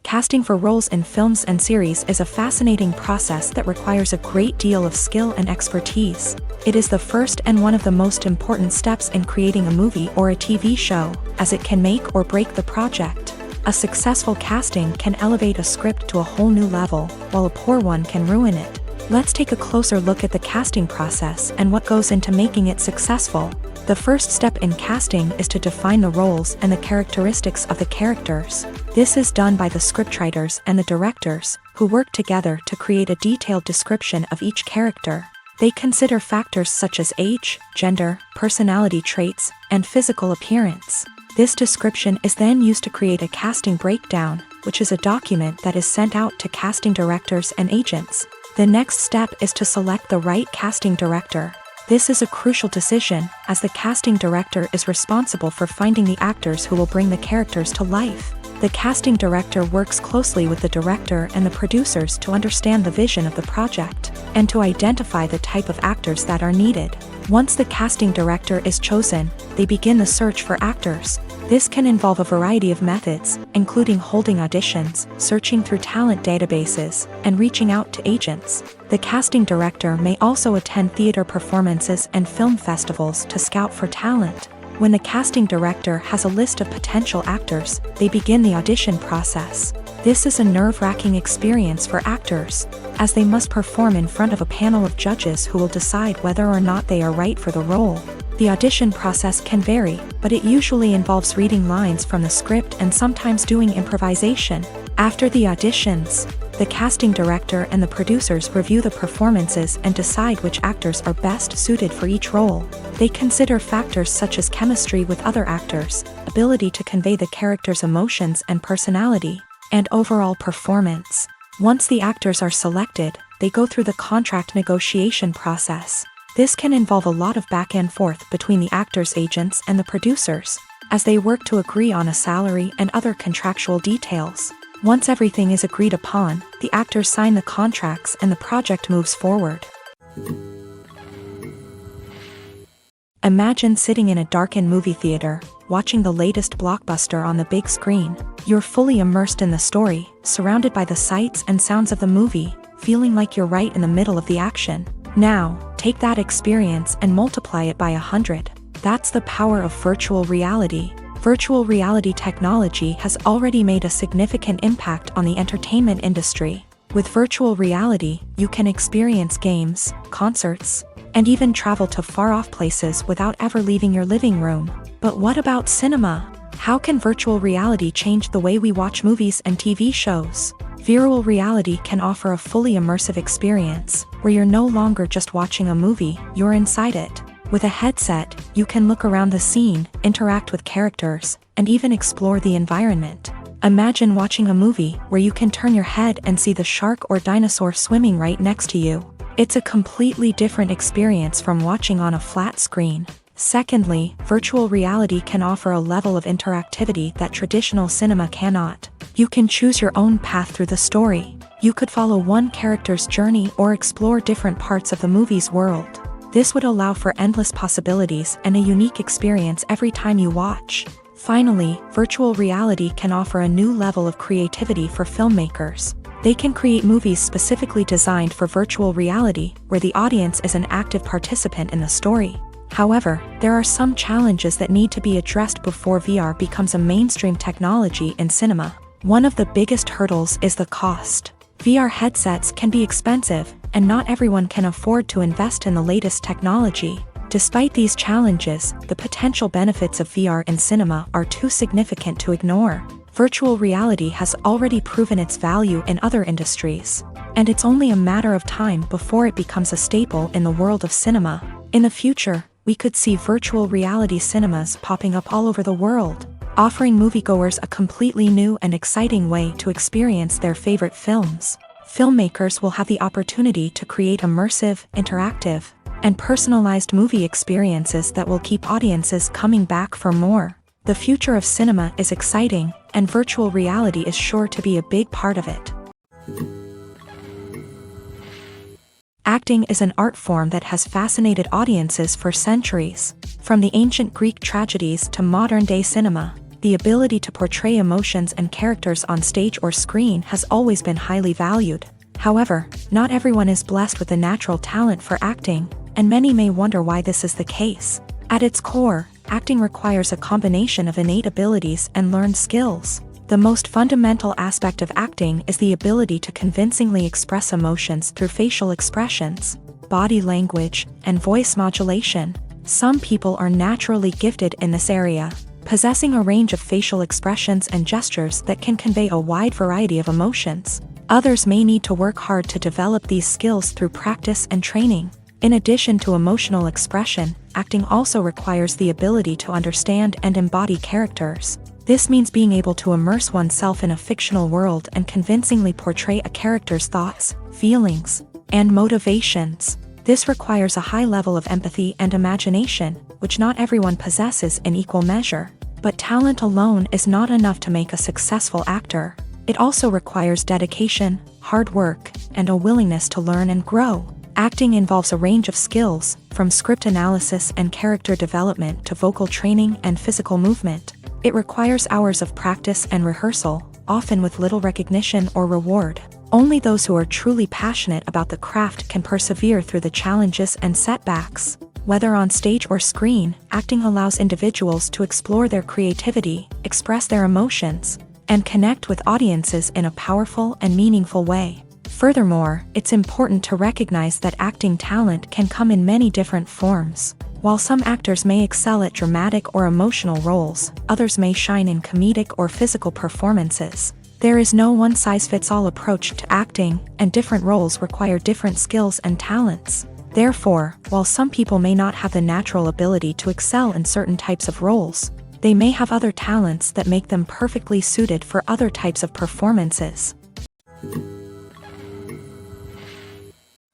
Casting for roles in films and series is a fascinating process that requires a great deal of skill and expertise. It is the first and one of the most important steps in creating a movie or a TV show, as it can make or break the project. A successful casting can elevate a script to a whole new level, while a poor one can ruin it. Let's take a closer look at the casting process and what goes into making it successful. The first step in casting is to define the roles and the characteristics of the characters. This is done by the scriptwriters and the directors, who work together to create a detailed description of each character. They consider factors such as age, gender, personality traits, and physical appearance. This description is then used to create a casting breakdown, which is a document that is sent out to casting directors and agents. The next step is to select the right casting director. This is a crucial decision, as the casting director is responsible for finding the actors who will bring the characters to life. The casting director works closely with the director and the producers to understand the vision of the project, and to identify the type of actors that are needed. Once the casting director is chosen, they begin the search for actors. This can involve a variety of methods, including holding auditions, searching through talent databases, and reaching out to agents. The casting director may also attend theater performances and film festivals to scout for talent. When the casting director has a list of potential actors, they begin the audition process. This is a nerve-wracking experience for actors, as they must perform in front of a panel of judges who will decide whether or not they are right for the role. The audition process can vary, but it usually involves reading lines from the script and sometimes doing improvisation. After the auditions, the casting director and the producers review the performances and decide which actors are best suited for each role. They consider factors such as chemistry with other actors, ability to convey the character's emotions and personality, and overall performance. Once the actors are selected, they go through the contract negotiation process. This can involve a lot of back and forth between the actors' agents and the producers, as they work to agree on a salary and other contractual details. Once everything is agreed upon, the actors sign the contracts and the project moves forward. Imagine sitting in a darkened movie theater, watching the latest blockbuster on the big screen. You're fully immersed in the story, surrounded by the sights and sounds of the movie, feeling like you're right in the middle of the action. Now, take that experience and multiply it by 100. That's the power of virtual reality. Virtual reality technology has already made a significant impact on the entertainment industry. With virtual reality, you can experience games, concerts, and even travel to far-off places without ever leaving your living room. But what about cinema? How can virtual reality change the way we watch movies and TV shows? Virtual reality can offer a fully immersive experience, where you're no longer just watching a movie, you're inside it. With a headset, you can look around the scene, interact with characters, and even explore the environment. Imagine watching a movie where you can turn your head and see the shark or dinosaur swimming right next to you. It's a completely different experience from watching on a flat screen. Secondly, virtual reality can offer a level of interactivity that traditional cinema cannot. You can choose your own path through the story. You could follow one character's journey or explore different parts of the movie's world. This would allow for endless possibilities and a unique experience every time you watch. Finally, virtual reality can offer a new level of creativity for filmmakers. They can create movies specifically designed for virtual reality, where the audience is an active participant in the story. However, there are some challenges that need to be addressed before VR becomes a mainstream technology in cinema. One of the biggest hurdles is the cost. VR headsets can be expensive, and not everyone can afford to invest in the latest technology. Despite these challenges, the potential benefits of VR in cinema are too significant to ignore. Virtual reality has already proven its value in other industries, and it's only a matter of time before it becomes a staple in the world of cinema. In the future, we could see virtual reality cinemas popping up all over the world, offering moviegoers a completely new and exciting way to experience their favorite films. Filmmakers will have the opportunity to create immersive, interactive, and personalized movie experiences that will keep audiences coming back for more. The future of cinema is exciting, and virtual reality is sure to be a big part of it. Acting is an art form that has fascinated audiences for centuries. From the ancient Greek tragedies to modern-day cinema, the ability to portray emotions and characters on stage or screen has always been highly valued. However, not everyone is blessed with a natural talent for acting, and many may wonder why this is the case. At its core, acting requires a combination of innate abilities and learned skills. The most fundamental aspect of acting is the ability to convincingly express emotions through facial expressions, body language, and voice modulation. Some people are naturally gifted in this area, possessing a range of facial expressions and gestures that can convey a wide variety of emotions. Others may need to work hard to develop these skills through practice and training. In addition to emotional expression, acting also requires the ability to understand and embody characters. This means being able to immerse oneself in a fictional world and convincingly portray a character's thoughts, feelings, and motivations. This requires a high level of empathy and imagination, which not everyone possesses in equal measure. But talent alone is not enough to make a successful actor. It also requires dedication, hard work, and a willingness to learn and grow. Acting involves a range of skills, from script analysis and character development to vocal training and physical movement. It requires hours of practice and rehearsal, often with little recognition or reward. Only those who are truly passionate about the craft can persevere through the challenges and setbacks. Whether on stage or screen, acting allows individuals to explore their creativity, express their emotions, and connect with audiences in a powerful and meaningful way. Furthermore, it's important to recognize that acting talent can come in many different forms. While some actors may excel at dramatic or emotional roles, others may shine in comedic or physical performances. There is no one-size-fits-all approach to acting, and different roles require different skills and talents. Therefore, while some people may not have the natural ability to excel in certain types of roles, they may have other talents that make them perfectly suited for other types of performances.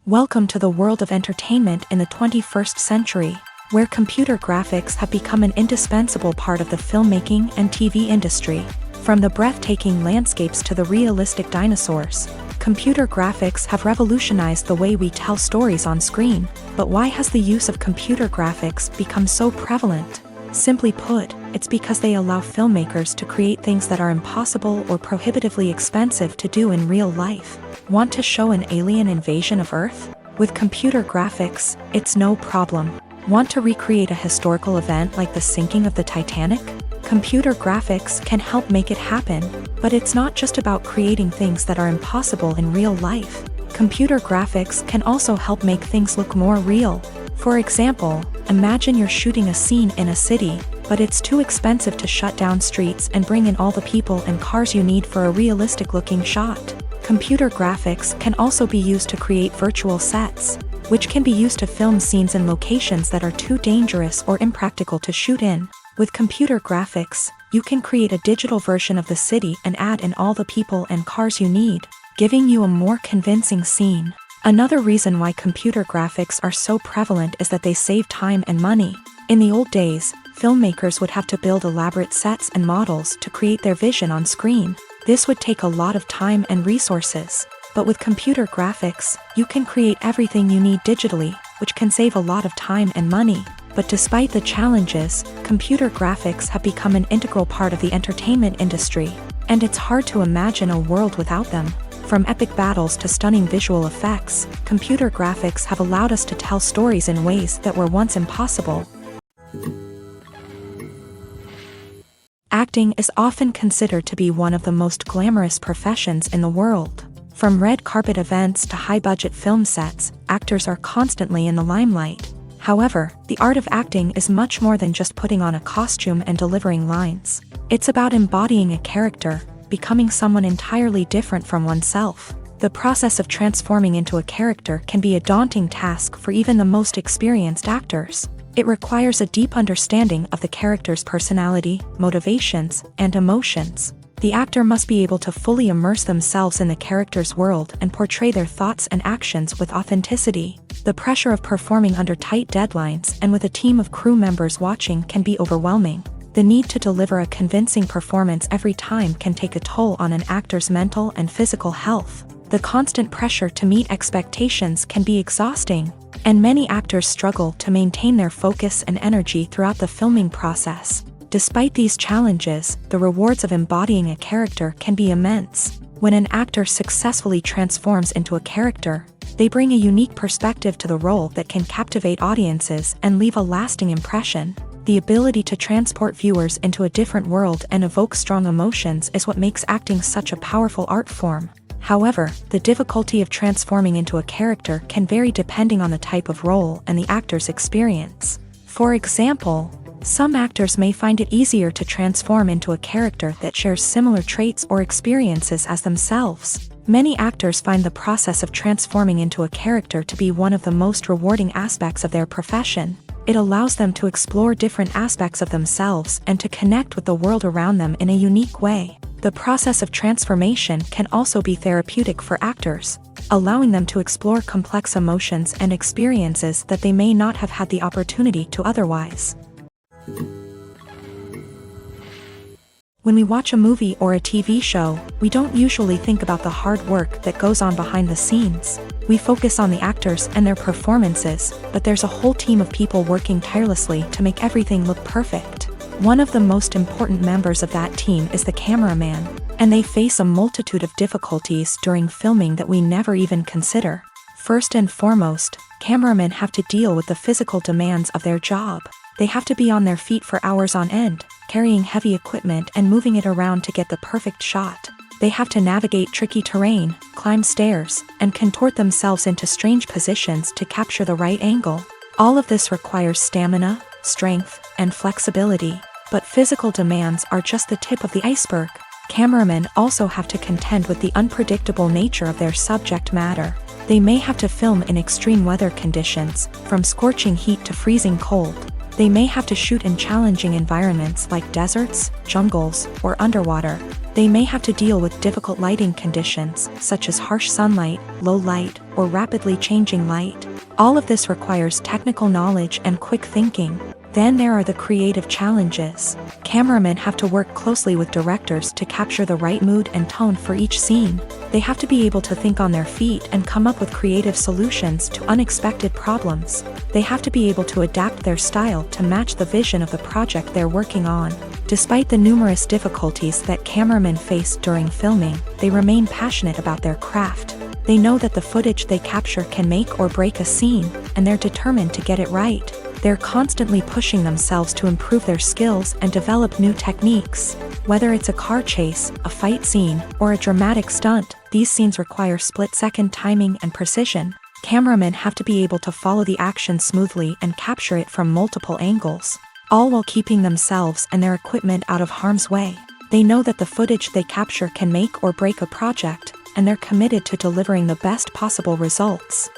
Welcome to the world of entertainment in the 21st century, where computer graphics have become an indispensable part of the filmmaking and TV industry. From the breathtaking landscapes to the realistic dinosaurs, computer graphics have revolutionized the way we tell stories on screen. But why has the use of computer graphics become so prevalent? Simply put, it's because they allow filmmakers to create things that are impossible or prohibitively expensive to do in real life. Want to show an alien invasion of Earth? With computer graphics, it's no problem. Want to recreate a historical event like the sinking of the Titanic? Computer graphics can help make it happen, but it's not just about creating things that are impossible in real life. Computer graphics can also help make things look more real. For example, imagine you're shooting a scene in a city, but it's too expensive to shut down streets and bring in all the people and cars you need for a realistic-looking shot. Computer graphics can also be used to create virtual sets, which can be used to film scenes in locations that are too dangerous or impractical to shoot in. With computer graphics, you can create a digital version of the city and add in all the people and cars you need, giving you a more convincing scene. Another reason why computer graphics are so prevalent is that they save time and money. In the old days, filmmakers would have to build elaborate sets and models to create their vision on screen. This would take a lot of time and resources. But with computer graphics, you can create everything you need digitally, which can save a lot of time and money. But despite the challenges, computer graphics have become an integral part of the entertainment industry, and it's hard to imagine a world without them. From epic battles to stunning visual effects, computer graphics have allowed us to tell stories in ways that were once impossible. Acting is often considered to be one of the most glamorous professions in the world. From red carpet events to high-budget film sets, actors are constantly in the limelight. However, the art of acting is much more than just putting on a costume and delivering lines. It's about embodying a character, becoming someone entirely different from oneself. The process of transforming into a character can be a daunting task for even the most experienced actors. It requires a deep understanding of the character's personality, motivations, and emotions. The actor must be able to fully immerse themselves in the character's world and portray their thoughts and actions with authenticity. The pressure of performing under tight deadlines and with a team of crew members watching can be overwhelming. The need to deliver a convincing performance every time can take a toll on an actor's mental and physical health. The constant pressure to meet expectations can be exhausting, and many actors struggle to maintain their focus and energy throughout the filming process. Despite these challenges, the rewards of embodying a character can be immense. When an actor successfully transforms into a character, they bring a unique perspective to the role that can captivate audiences and leave a lasting impression. The ability to transport viewers into a different world and evoke strong emotions is what makes acting such a powerful art form. However, the difficulty of transforming into a character can vary depending on the type of role and the actor's experience. For example, some actors may find it easier to transform into a character that shares similar traits or experiences as themselves. Many actors find the process of transforming into a character to be one of the most rewarding aspects of their profession. It allows them to explore different aspects of themselves and to connect with the world around them in a unique way. The process of transformation can also be therapeutic for actors, allowing them to explore complex emotions and experiences that they may not have had the opportunity to otherwise. When we watch a movie or a TV show, we don't usually think about the hard work that goes on behind the scenes. We focus on the actors and their performances, but there's a whole team of people working tirelessly to make everything look perfect. One of the most important members of that team is the cameraman, and they face a multitude of difficulties during filming that we never even consider. First and foremost, cameramen have to deal with the physical demands of their job. They have to be on their feet for hours on end, carrying heavy equipment and moving it around to get the perfect shot. They have to navigate tricky terrain, climb stairs, and contort themselves into strange positions to capture the right angle. All of this requires stamina, strength, and flexibility. But physical demands are just the tip of the iceberg. Cameramen also have to contend with the unpredictable nature of their subject matter. They may have to film in extreme weather conditions, from scorching heat to freezing cold. They may have to shoot in challenging environments like deserts, jungles, or underwater. They may have to deal with difficult lighting conditions, such as harsh sunlight, low light, or rapidly changing light. All of this requires technical knowledge and quick thinking. Then there are the creative challenges. Cameramen have to work closely with directors to capture the right mood and tone for each scene. They have to be able to think on their feet and come up with creative solutions to unexpected problems. They have to be able to adapt their style to match the vision of the project they're working on. Despite the numerous difficulties that cameramen face during filming, they remain passionate about their craft. They know that the footage they capture can make or break a scene, and they're determined to get it right. They're constantly pushing themselves to improve their skills and develop new techniques. Whether it's a car chase, a fight scene, or a dramatic stunt, these scenes require split-second timing and precision. Cameramen have to be able to follow the action smoothly and capture it from multiple angles, all while keeping themselves and their equipment out of harm's way. They know that the footage they capture can make or break a project, and they're committed to delivering the best possible results.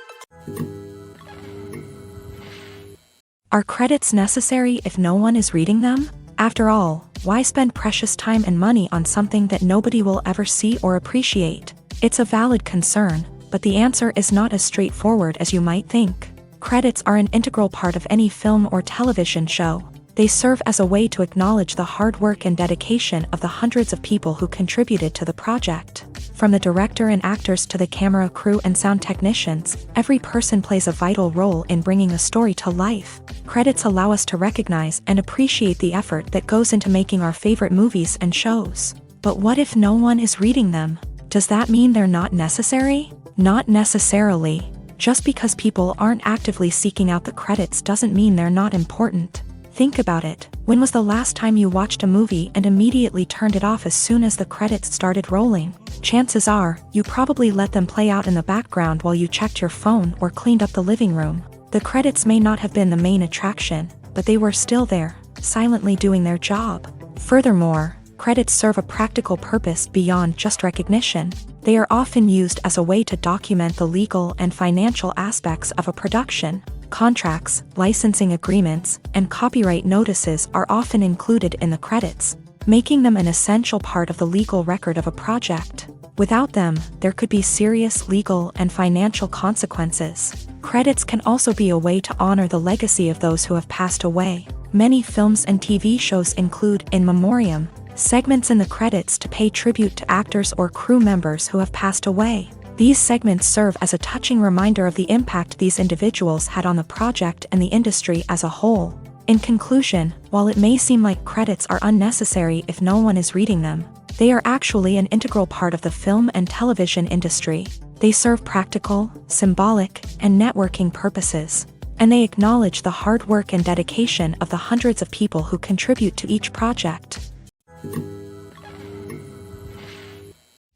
Are credits necessary if no one is reading them? After all, why spend precious time and money on something that nobody will ever see or appreciate? It's a valid concern, but the answer is not as straightforward as you might think. Credits are an integral part of any film or television show. They serve as a way to acknowledge the hard work and dedication of the hundreds of people who contributed to the project. From the director and actors to the camera crew and sound technicians, every person plays a vital role in bringing a story to life. Credits allow us to recognize and appreciate the effort that goes into making our favorite movies and shows. But what if no one is reading them? Does that mean they're not necessary? Not necessarily. Just because people aren't actively seeking out the credits doesn't mean they're not important. Think about it. When was the last time you watched a movie and immediately turned it off as soon as the credits started rolling? Chances are, you probably let them play out in the background while you checked your phone or cleaned up the living room. The credits may not have been the main attraction, but they were still there, silently doing their job. Furthermore, credits serve a practical purpose beyond just recognition. They are often used as a way to document the legal and financial aspects of a production. Contracts, licensing agreements, and copyright notices are often included in the credits, making them an essential part of the legal record of a project. Without them, there could be serious legal and financial consequences. Credits can also be a way to honor the legacy of those who have passed away. Many films and TV shows include in memoriam segments in the credits to pay tribute to actors or crew members who have passed away. These segments serve as a touching reminder of the impact these individuals had on the project and the industry as a whole. In conclusion, while it may seem like credits are unnecessary if no one is reading them, they are actually an integral part of the film and television industry. They serve practical, symbolic, and networking purposes, and they acknowledge the hard work and dedication of the hundreds of people who contribute to each project.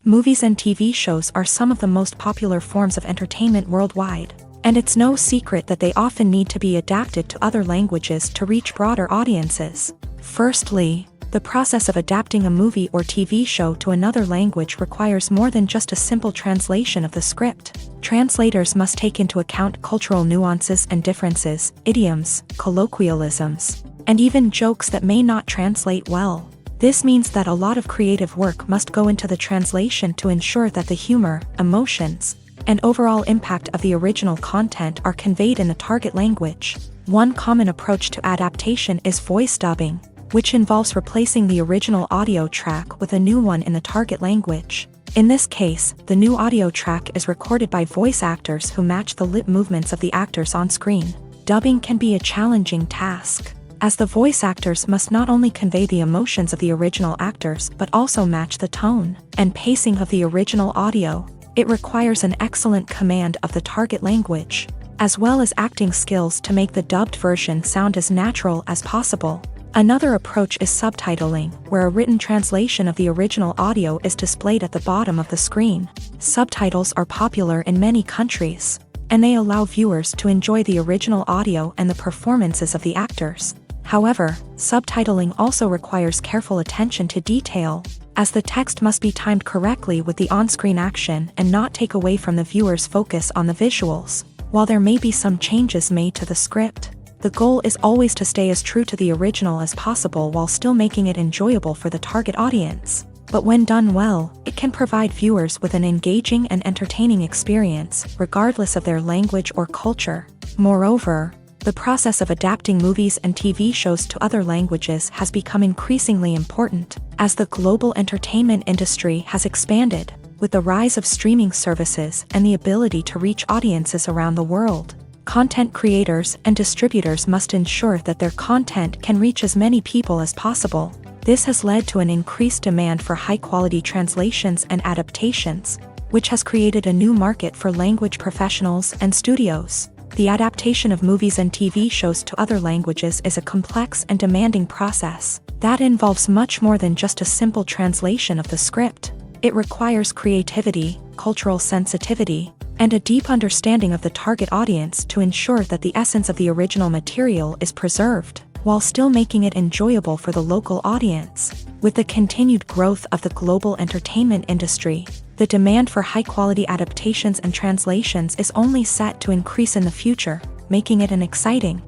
Movies and TV shows are some of the most popular forms of entertainment worldwide, and it's no secret that they often need to be adapted to other languages to reach broader audiences. Firstly, the process of adapting a movie or TV show to another language requires more than just a simple translation of the script. Translators must take into account cultural nuances and differences, idioms, colloquialisms, and even jokes that may not translate well. This means that a lot of creative work must go into the translation to ensure that the humor, emotions, and overall impact of the original content are conveyed in the target language. One common approach to adaptation is voice dubbing, which involves replacing the original audio track with a new one in the target language. In this case, the new audio track is recorded by voice actors who match the lip movements of the actors on screen. Dubbing can be a challenging task, as the voice actors must not only convey the emotions of the original actors but also match the tone and pacing of the original audio. It requires an excellent command of the target language, as well as acting skills to make the dubbed version sound as natural as possible. Another approach is subtitling, where a written translation of the original audio is displayed at the bottom of the screen. Subtitles are popular in many countries, and they allow viewers to enjoy the original audio and the performances of the actors. However, subtitling also requires careful attention to detail, as the text must be timed correctly with the on-screen action and not take away from the viewer's focus on the visuals. While there may be some changes made to the script, the goal is always to stay as true to the original as possible while still making it enjoyable for the target audience. But when done well, it can provide viewers with an engaging and entertaining experience, regardless of their language or culture. Moreover, the process of adapting movies and TV shows to other languages has become increasingly important, as the global entertainment industry has expanded, with the rise of streaming services and the ability to reach audiences around the world. Content creators and distributors must ensure that their content can reach as many people as possible. This has led to an increased demand for high-quality translations and adaptations, which has created a new market for language professionals and studios. The adaptation of movies and TV shows to other languages is a complex and demanding process that involves much more than just a simple translation of the script. It requires creativity, cultural sensitivity, and a deep understanding of the target audience to ensure that the essence of the original material is preserved, while still making it enjoyable for the local audience. With the continued growth of the global entertainment industry, the demand for high-quality adaptations and translations is only set to increase in the future, making it an exciting.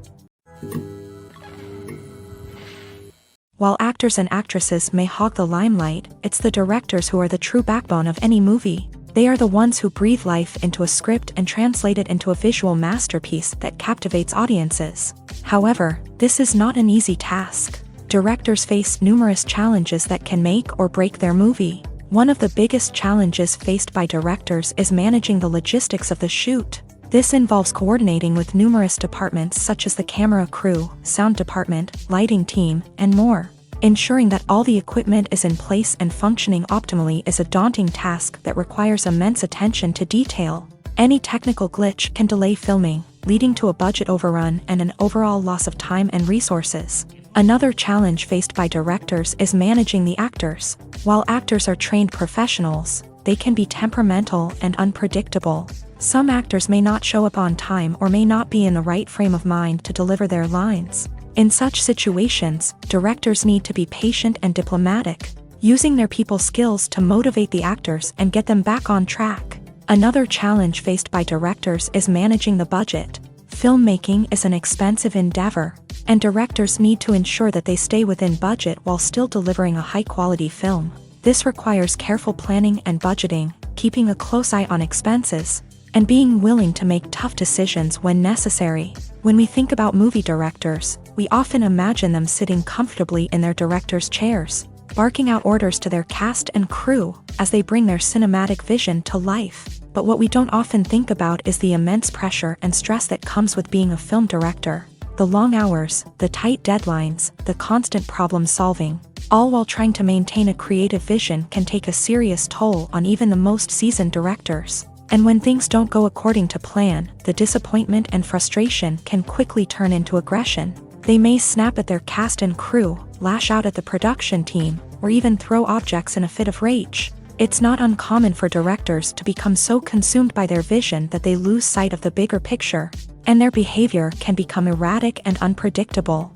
While actors and actresses may hog the limelight, it's the directors who are the true backbone of any movie. They are the ones who breathe life into a script and translate it into a visual masterpiece that captivates audiences. However, this is not an easy task. Directors face numerous challenges that can make or break their movie. One of the biggest challenges faced by directors is managing the logistics of the shoot. This involves coordinating with numerous departments such as the camera crew, sound department, lighting team, and more. Ensuring that all the equipment is in place and functioning optimally is a daunting task that requires immense attention to detail. Any technical glitch can delay filming, leading to a budget overrun and an overall loss of time and resources. Another challenge faced by directors is managing the actors. While actors are trained professionals, they can be temperamental and unpredictable. Some actors may not show up on time or may not be in the right frame of mind to deliver their lines. In such situations, directors need to be patient and diplomatic, using their people skills to motivate the actors and get them back on track. Another challenge faced by directors is managing the budget. Filmmaking is an expensive endeavor, and directors need to ensure that they stay within budget while still delivering a high-quality film. This requires careful planning and budgeting, keeping a close eye on expenses, and being willing to make tough decisions when necessary. When we think about movie directors, we often imagine them sitting comfortably in their director's chairs, barking out orders to their cast and crew as they bring their cinematic vision to life. But what we don't often think about is the immense pressure and stress that comes with being a film director. The long hours, the tight deadlines, the constant problem solving, all while trying to maintain a creative vision can take a serious toll on even the most seasoned directors. And when things don't go according to plan, the disappointment and frustration can quickly turn into aggression. They may snap at their cast and crew, lash out at the production team, or even throw objects in a fit of rage. It's not uncommon for directors to become so consumed by their vision that they lose sight of the bigger picture, and their behavior can become erratic and unpredictable.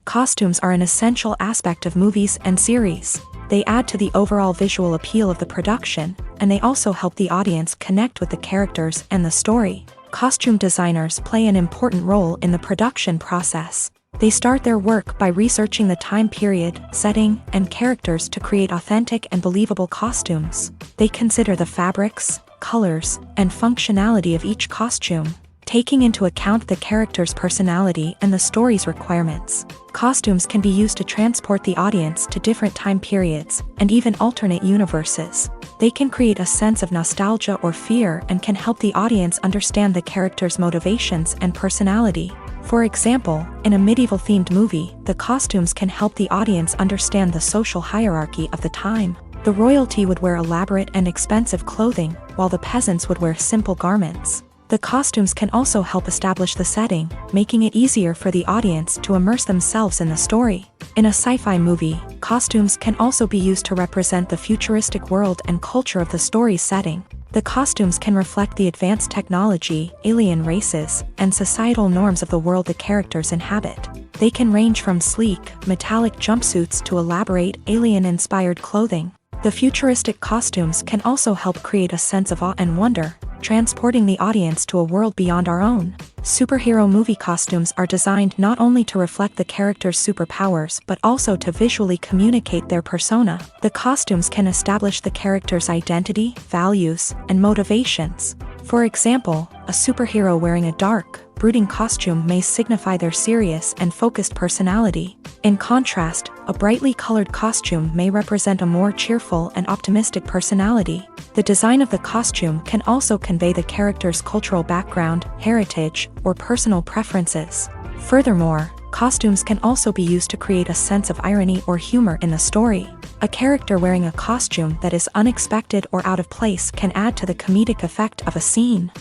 Costumes are an essential aspect of movies and series. They add to the overall visual appeal of the production, and they also help the audience connect with the characters and the story. Costume designers play an important role in the production process. They start their work by researching the time period, setting, and characters to create authentic and believable costumes. They consider the fabrics, colors, and functionality of each costume, taking into account the character's personality and the story's requirements. Costumes can be used to transport the audience to different time periods and even alternate universes. They can create a sense of nostalgia or fear and can help the audience understand the character's motivations and personality. For example, in a medieval-themed movie, the costumes can help the audience understand the social hierarchy of the time. The royalty would wear elaborate and expensive clothing, while the peasants would wear simple garments. The costumes can also help establish the setting, making it easier for the audience to immerse themselves in the story. In a sci-fi movie, costumes can also be used to represent the futuristic world and culture of the story's setting. The costumes can reflect the advanced technology, alien races, and societal norms of the world the characters inhabit. They can range from sleek, metallic jumpsuits to elaborate, alien-inspired clothing. The futuristic costumes can also help create a sense of awe and wonder, transporting the audience to a world beyond our own. Superhero movie costumes are designed not only to reflect the character's superpowers but also to visually communicate their persona. The costumes can establish the character's identity, values, and motivations. For example, a superhero wearing a dark, brooding costume may signify their serious and focused personality. In contrast, a brightly colored costume may represent a more cheerful and optimistic personality. The design of the costume can also convey the character's cultural background, heritage, or personal preferences. Furthermore, costumes can also be used to create a sense of irony or humor in the story. A character wearing a costume that is unexpected or out of place can add to the comedic effect of a scene.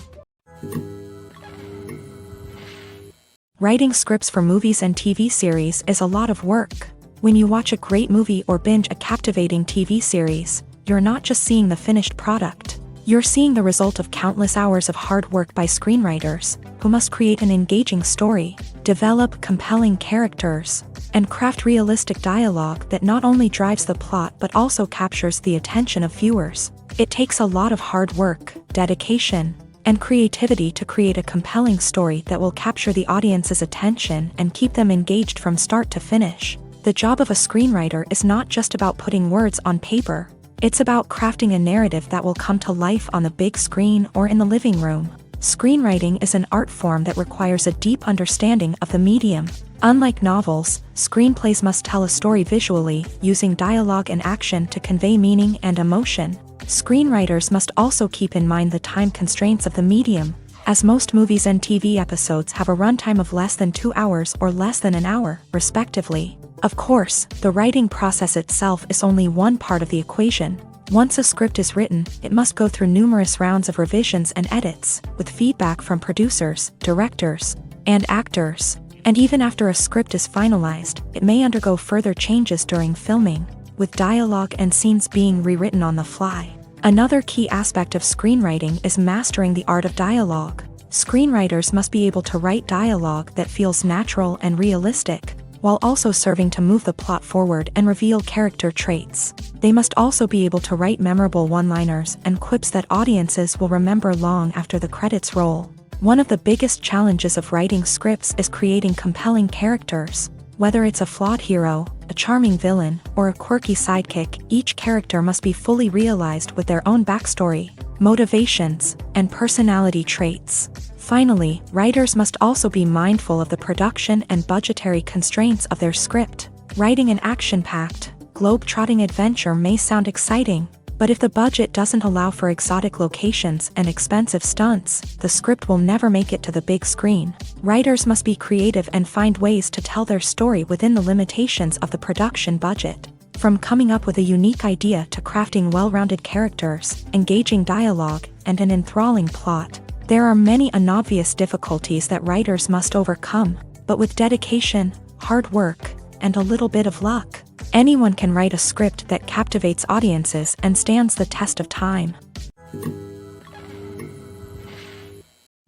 Writing scripts for movies and TV series is a lot of work. When you watch a great movie or binge a captivating TV series, you're not just seeing the finished product. You're seeing the result of countless hours of hard work by screenwriters, who must create an engaging story, develop compelling characters, and craft realistic dialogue that not only drives the plot but also captures the attention of viewers. It takes a lot of hard work, dedication, and creativity to create a compelling story that will capture the audience's attention and keep them engaged from start to finish. The job of a screenwriter is not just about putting words on paper. It's about crafting a narrative that will come to life on the big screen or in the living room. Screenwriting is an art form that requires a deep understanding of the medium. Unlike novels, screenplays must tell a story visually, using dialogue and action to convey meaning and emotion. Screenwriters must also keep in mind the time constraints of the medium, as most movies and TV episodes have a runtime of less than 2 hours or less than an hour, respectively. Of course, the writing process itself is only one part of the equation. Once a script is written, it must go through numerous rounds of revisions and edits, with feedback from producers, directors, and actors. And even after a script is finalized, it may undergo further changes during filming, with dialogue and scenes being rewritten on the fly. Another key aspect of screenwriting is mastering the art of dialogue. Screenwriters must be able to write dialogue that feels natural and realistic, while also serving to move the plot forward and reveal character traits. They must also be able to write memorable one-liners and quips that audiences will remember long after the credits roll. One of the biggest challenges of writing scripts is creating compelling characters. Whether it's a flawed hero, a charming villain, or a quirky sidekick, each character must be fully realized with their own backstory, motivations, and personality traits. Finally, writers must also be mindful of the production and budgetary constraints of their script. Writing an action-packed, globe-trotting adventure may sound exciting, but if the budget doesn't allow for exotic locations and expensive stunts, the script will never make it to the big screen. Writers must be creative and find ways to tell their story within the limitations of the production budget. From coming up with a unique idea to crafting well-rounded characters, engaging dialogue, and an enthralling plot, there are many unobvious difficulties that writers must overcome, but with dedication, hard work, and a little bit of luck, anyone can write a script that captivates audiences and stands the test of time.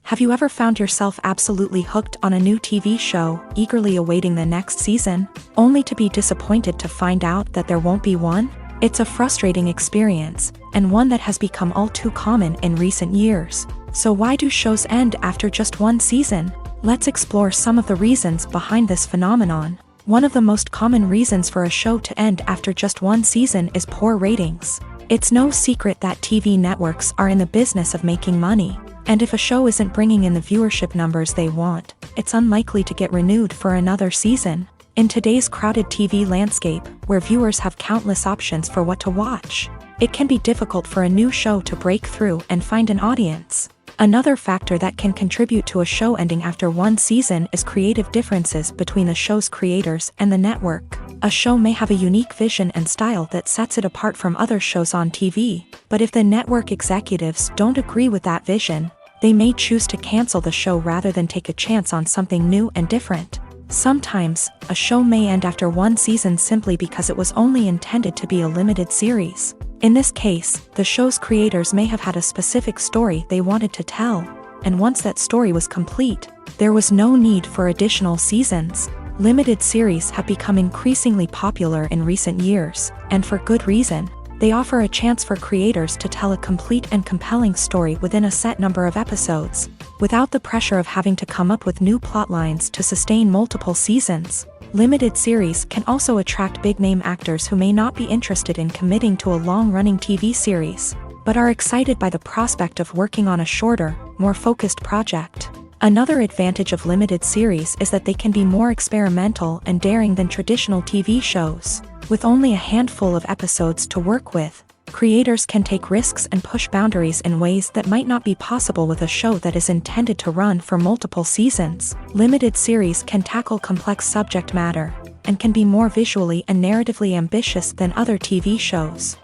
Have you ever found yourself absolutely hooked on a new TV show, eagerly awaiting the next season, only to be disappointed to find out that there won't be one? It's a frustrating experience, and one that has become all too common in recent years. So why do shows end after just one season? Let's explore some of the reasons behind this phenomenon. One of the most common reasons for a show to end after just one season is poor ratings. It's no secret that TV networks are in the business of making money, and if a show isn't bringing in the viewership numbers they want, it's unlikely to get renewed for another season. In today's crowded TV landscape, where viewers have countless options for what to watch, it can be difficult for a new show to break through and find an audience. Another factor that can contribute to a show ending after one season is creative differences between the show's creators and the network. A show may have a unique vision and style that sets it apart from other shows on TV, but if the network executives don't agree with that vision, they may choose to cancel the show rather than take a chance on something new and different. Sometimes, a show may end after one season simply because it was only intended to be a limited series. In this case, the show's creators may have had a specific story they wanted to tell, and once that story was complete, there was no need for additional seasons. Limited series have become increasingly popular in recent years, and for good reason. They offer a chance for creators to tell a complete and compelling story within a set number of episodes, without the pressure of having to come up with new plotlines to sustain multiple seasons. Limited series can also attract big-name actors who may not be interested in committing to a long-running TV series, but are excited by the prospect of working on a shorter, more focused project. Another advantage of limited series is that they can be more experimental and daring than traditional TV shows. With only a handful of episodes to work with, creators can take risks and push boundaries in ways that might not be possible with a show that is intended to run for multiple seasons. Limited series can tackle complex subject matter, and can be more visually and narratively ambitious than other TV shows.